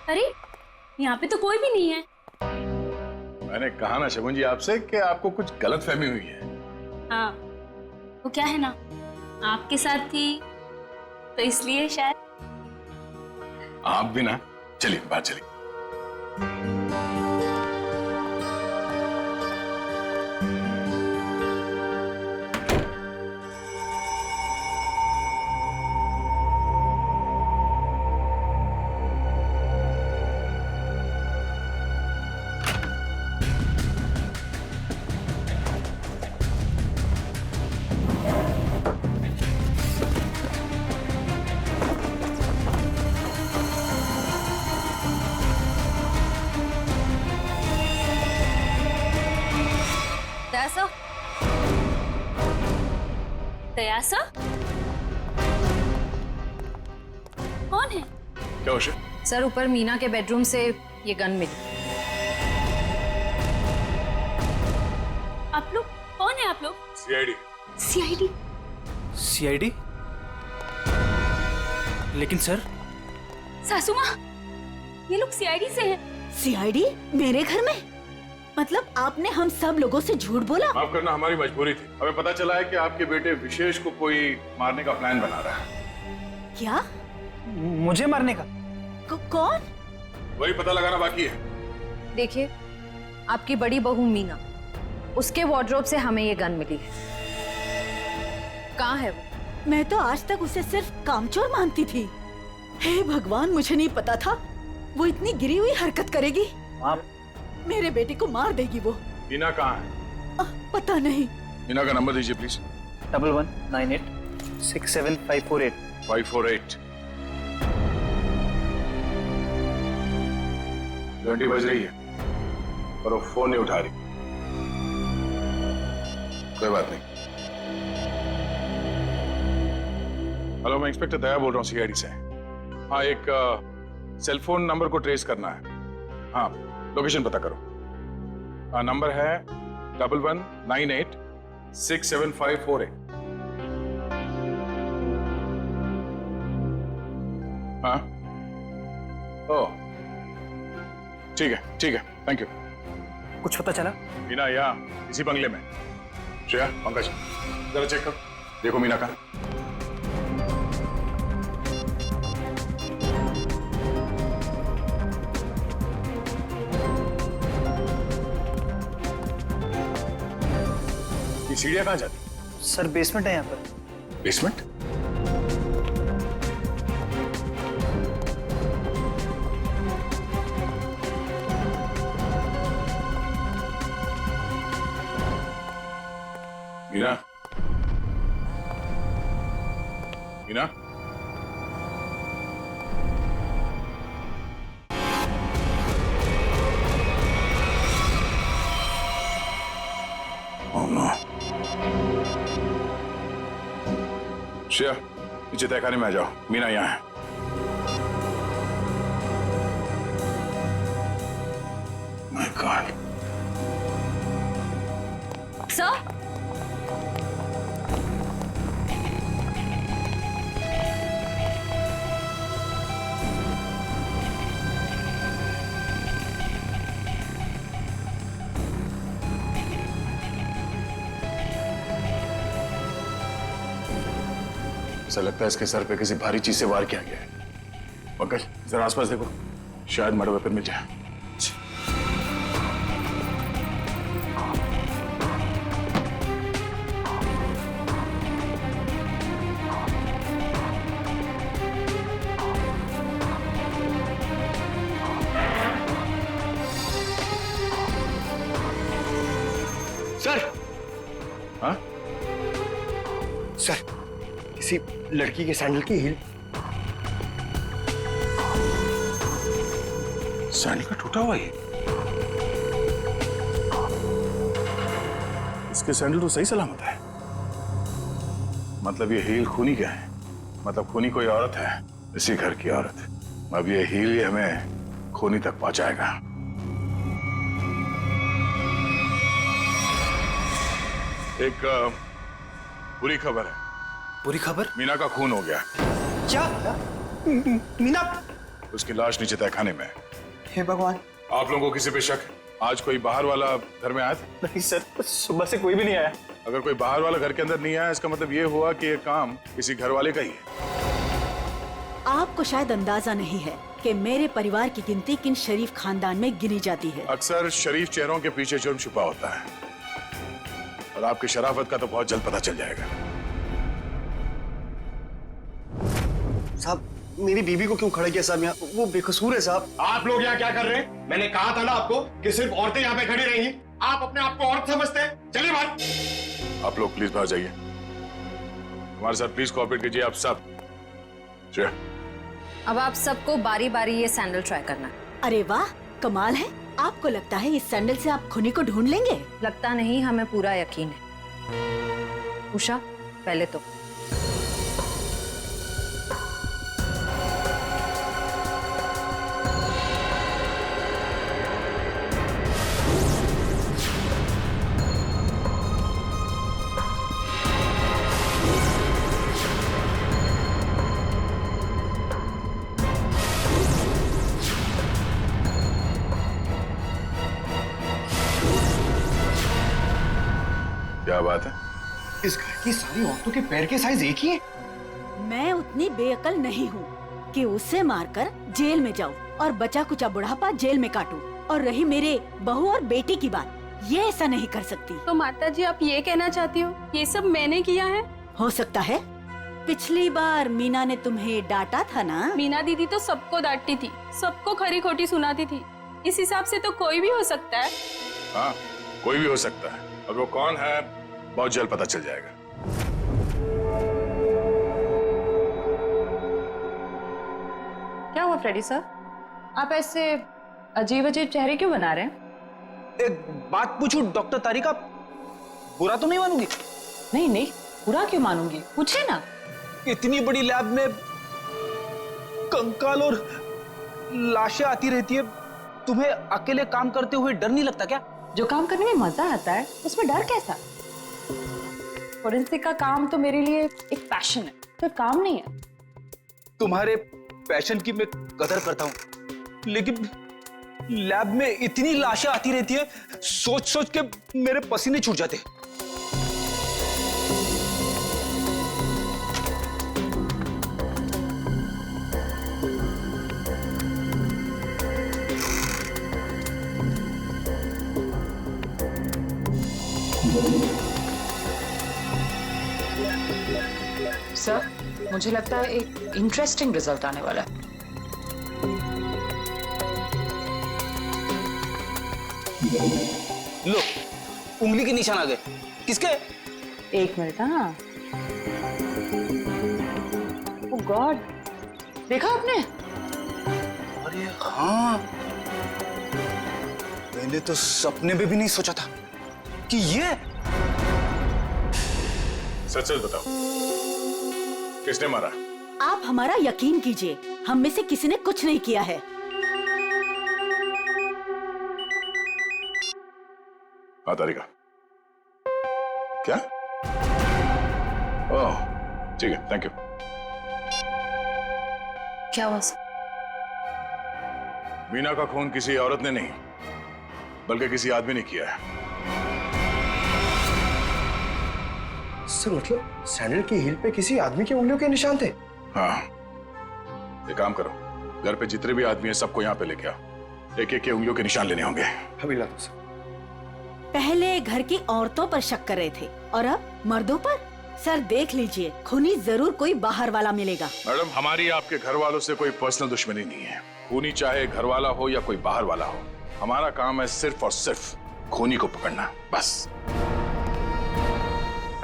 अरे यहाँ पे तो कोई भी नहीं है। मैंने कहा ना शगुन जी आपसे कि आपको कुछ गलत फहमी हुई है। हाँ, वो क्या है ना, आपके साथ थी तो इसलिए शायद। आप भी ना। चलिए बात चलिए। दयासा? कौन है? क्या हुआ? सर, ऊपर मीना के बेडरूम से ये गन मिली। आप लोग कौन है? आप लोग? सीआईडी। सीआईडी? सीआईडी? लेकिन सर, सासू माँ, ये लोग सीआईडी से हैं। सीआईडी मेरे घर में? मतलब आपने हम सब लोगों से झूठ बोला? माफ करना, हमारी मजबूरी थी। हमें पता चला है कि आपके बेटे विशेष को कोई मारने का प्लान बना रहा है। क्या? मुझे मारने का? कौन? वही पता लगाना बाकी है। देखिए, आपकी बड़ी बहू मीना, उसके वार्डरोब से हमें ये गन मिली है। कहाँ है वो? मैं तो आज तक उसे सिर्फ कामचोर मानती थी। हे भगवान, मुझे नहीं पता था वो इतनी गिरी हुई हरकत करेगी। आप मेरे बेटे को मार देगी वो। मीना कहाँ है? पता नहीं। मीना का नंबर दीजिए प्लीज। 1198675548 548। घंटी बज रही है और वो फोन नहीं उठा रही। कोई बात नहीं। हेलो, मैं इंस्पेक्टर दया बोल रहा हूँ सीआईडी से। हाँ, एक सेल फोन नंबर को ट्रेस करना है। हाँ, लोकेशन पता करो। नंबर है 1198675548। हाँ, ओह ठीक है, थैंक यू। कुछ पता चला? मीना यहाँ इसी बंगले में। श्रेया, पंकज, जरा चेक करो, देखो मीना का। सीढ़ियाँ कहाँ जाती? सर, बेसमेंट है यहाँ पर। Basement? Meena, Meena, oh no. Shreya, नीचे तहखाने में आ जाओ, मीना यहाँ है। My God. सर, ऐसा लगता है इसके सर पे किसी भारी चीज से वार किया गया है। पंकज, जरा आसपास देखो, शायद मर्डर वेपन मिल जाए। सर, हाँ? सर, किसी लड़की के सैंडल की हील। सैंडल का टूटा हुआ ही। इसके सैंडल तो सही सलामत है। मतलब ये हील खूनी क्या है? मतलब खूनी कोई औरत है, इसी घर की औरत। अब ये हील ही हमें खूनी तक पहुंचाएगा। एक बुरी खबर है। बुरी खबर? मीना का खून हो गया। क्या? मीना? उसकी लाश नीचे तहखाने में है। हे भगवान। आप लोगों को किसी पे शक? आज कोई बाहर वाला घर में आया था? नहीं सर, सुबह से कोई भी नहीं आया। अगर कोई बाहर वाला घर के अंदर नहीं आया, इसका मतलब ये हुआ कि ये काम किसी घर वाले का ही है। आपको शायद अंदाजा नहीं है कि मेरे परिवार की गिनती किन शरीफ खानदान में गिनी जाती है। अक्सर शरीफ चेहरों के पीछे जुर्म छुपा होता है, और आपकी शराफत का तो बहुत जल्द पता चल जाएगा। साहब, मेरी बीबी को क्यों खड़ा किया साहब यहाँ? वो बेकसूर है साहब। आप लोग यहाँ क्या कर रहे हैं? मैंने कहा था ना आपको कि सिर्फ औरतें यहाँ पे खड़ी रहेंगी। आप अपने आप को औरत समझते हैं। चलिए बाहर। आप लोग प्लीज बाहर जाइए। हमारे साथ प्लीज कोऑपरेट कीजिए आप सब। श्रेया, अब आप सबको बारी बारी ये सैंडल ट्राई करना। अरे वाह, कमाल है। आपको लगता है इस सैंडल से आप खूनी को ढूंढ लेंगे? लगता नहीं, हमें पूरा यकीन है। उषा, पहले तो क्या बात है? इस घर की सारी औरतों के पैर के साइज एक ही है। मैं उतनी बेअकल नहीं हूँ कि उसे मारकर जेल में जाऊँ और बचा कुचा बुढ़ापा जेल में काटूं। और रही मेरे बहू और बेटी की बात, ये ऐसा नहीं कर सकती। तो माता जी, आप ये कहना चाहती हो ये सब मैंने किया है? हो सकता है। पिछली बार मीना ने तुम्हें डांटा था ना? मीना दीदी तो सबको डांटती थी, सबको खरी खोटी सुनाती थी। इस हिसाब से तो कोई भी हो सकता है। हाँ, कोई भी हो सकता है, और वो कौन है बहुत जल्द पता चल जाएगा। क्या हुआ फ्रेडी सर? आप ऐसे अजीब अजीब चेहरे क्यों बना रहे हैं? एक बात पूछूं डॉक्टर तारिका, बुरा तो नहीं मानूंगी? नहीं नहीं, बुरा क्यों मानूंगी, पूछे ना। इतनी बड़ी लैब में कंकाल और लाशें आती रहती है, तुम्हें अकेले काम करते हुए डर नहीं लगता क्या? जो काम करने में मजा आता है उसमें डर कैसा? फोरेंसिक का काम तो मेरे लिए एक पैशन है, सिर्फ काम नहीं है। तुम्हारे पैशन की मैं कदर करता हूं, लेकिन लैब में इतनी लाशें आती रहती है, सोच सोच के मेरे पसीने छूट जाते। सर, मुझे लगता है एक इंटरेस्टिंग रिजल्ट आने वाला है। लो, उंगली के निशान आ गए। किसके? एक मिनट। हाँ, ओह गॉड, देखा आपने? अरे हाँ, मैंने तो सपने में भी नहीं सोचा था कि ये। सच सच बताओ, किसने मारा? आप हमारा यकीन कीजिए, हम में से किसी ने कुछ नहीं किया है। हाँ तारिका, क्या? ओह ठीक है, थैंक यू। क्या हुआ? मीना का खून किसी औरत ने नहीं बल्कि किसी आदमी ने किया है। सर मतलब सैंडल की हील पे किसी आदमी की उंगलियों के निशान थे? हाँ, एक काम करो, घर पे जितने भी आदमी हैं सबको यहाँ पे लेके आओ, एक एक के उंगलियों के निशान लेने होंगे। अभी लाता सर। पहले घर की औरतों पर शक कर रहे थे और अब मर्दों पर। सर देख लीजिए, खूनी जरूर कोई बाहर वाला मिलेगा। मैडम, हमारी आपके घर वालों से कोई पर्सनल दुश्मनी नहीं है। खूनी चाहे घर वाला हो या कोई बाहर वाला हो, हमारा काम है सिर्फ और सिर्फ खूनी को पकड़ना, बस।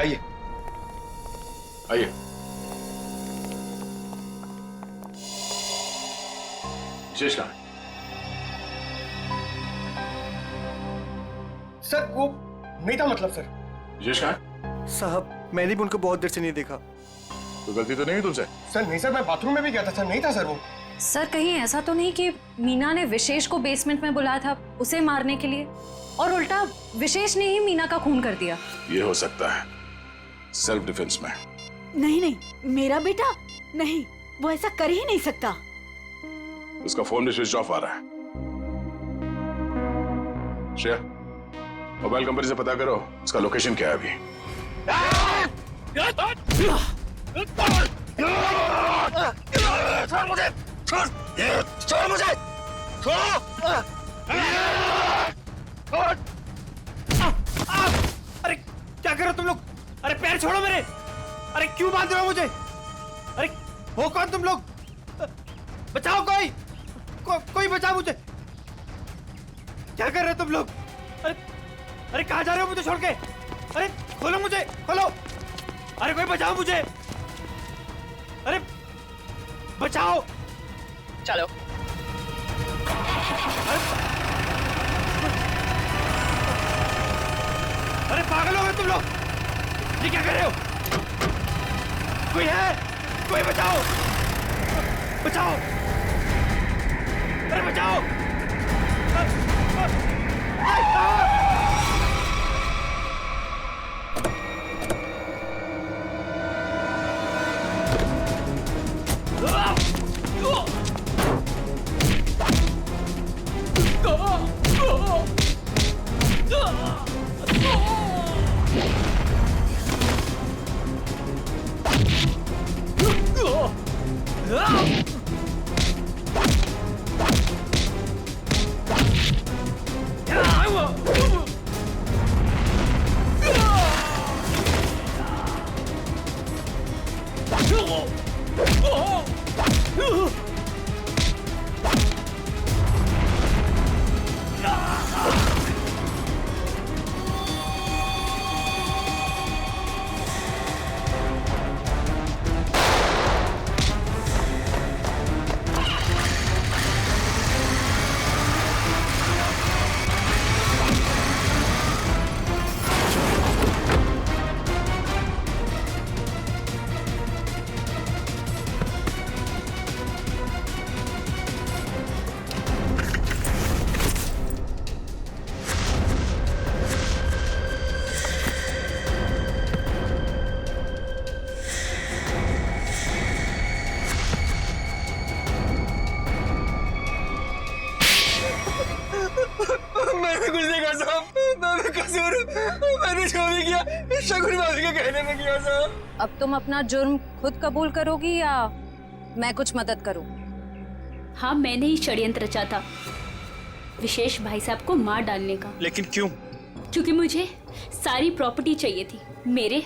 आइए आइए। विशेष कहाँ है? सर वो नहीं था, मतलब सर। विशेष कहाँ है? साहब मैंने भी उनको बहुत देर से नहीं देखा। तो गलती तो नहीं है तुमसे? सर नहीं सर, मैं बाथरूम में भी गया था सर, नहीं था सर वो। सर कहीं ऐसा तो नहीं कि मीना ने विशेष को बेसमेंट में बुलाया था उसे मारने के लिए और उल्टा विशेष ने ही मीना का खून कर दिया? ये हो सकता है, सेल्फ डिफेंस में। नहीं नहीं, मेरा बेटा नहीं, वो ऐसा कर ही नहीं सकता। उसका फोन भी स्विच ऑफ आ रहा है। श्रेया, मोबाइल कंपनी से पता करो उसका लोकेशन क्या है अभी। छोड़ मुझे, छोड़ मुझे, अरे क्या कर रहे हो तुम लोग? अरे पैर छोड़ो मेरे। अरे क्यों बांध रहे हो मुझे? अरे हो कौन तुम लोग? बचाओ कोई बचाओ मुझे। क्या कर रहे हो तुम लोग? अरे कहाँ जा रहे हो मुझे छोड़ के? अरे खोलो मुझे, खोलो। अरे कोई बचाओ मुझे। अरे बचाओ। चलो। अरे पागल हो गए तुम लोग? ये क्या कर रहे हो? कोई है? कोई बचाओ, बचाओ। अरे बचाओ। मैंने कुछ नहीं कहा साहब, मैं कसूर, मैंने जो भी किया शगुन भाभी के कहने में किया साहब। अब तुम अपना जुर्म खुद कबूल करोगी या मैं कुछ मदद करूं? हाँ, मैंने ही षड्यंत्र रचा था विशेष भाई साहब को मार डालने का। लेकिन क्यों? क्योंकि मुझे सारी प्रॉपर्टी चाहिए थी, मेरे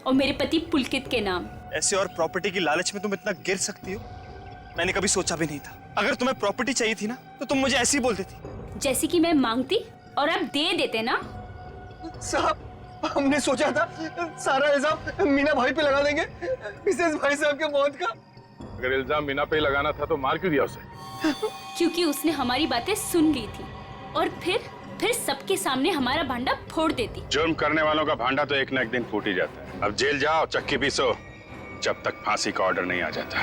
और मेरे पति पुलकित के नाम। ऐसे और प्रॉपर्टी की लालच में तुम इतना गिर सकती हो, मैंने कभी सोचा भी नहीं था। अगर तुम्हें प्रॉपर्टी चाहिए थी ना तो तुम मुझे ऐसे ही बोल देती। जैसे कि मैं मांगती और आप दे देते ना। साहब हमने सोचा था सारा इल्जाम मीना भाई पे लगा देंगे, मिसेस भाई साहब के मौत का। अगर इल्जाम मीना पे ही लगाना था तो मार क्यों दिया उसे? क्योंकि उसने हमारी बातें सुन ली थी और फिर सबके सामने हमारा भांडा फोड़ देती। जुर्म करने वालों का भांडा तो एक न एक दिन फूट ही जाता है। अब जेल जाओ, चक्की पीसो, जब तक फांसी का ऑर्डर नहीं आ जाता।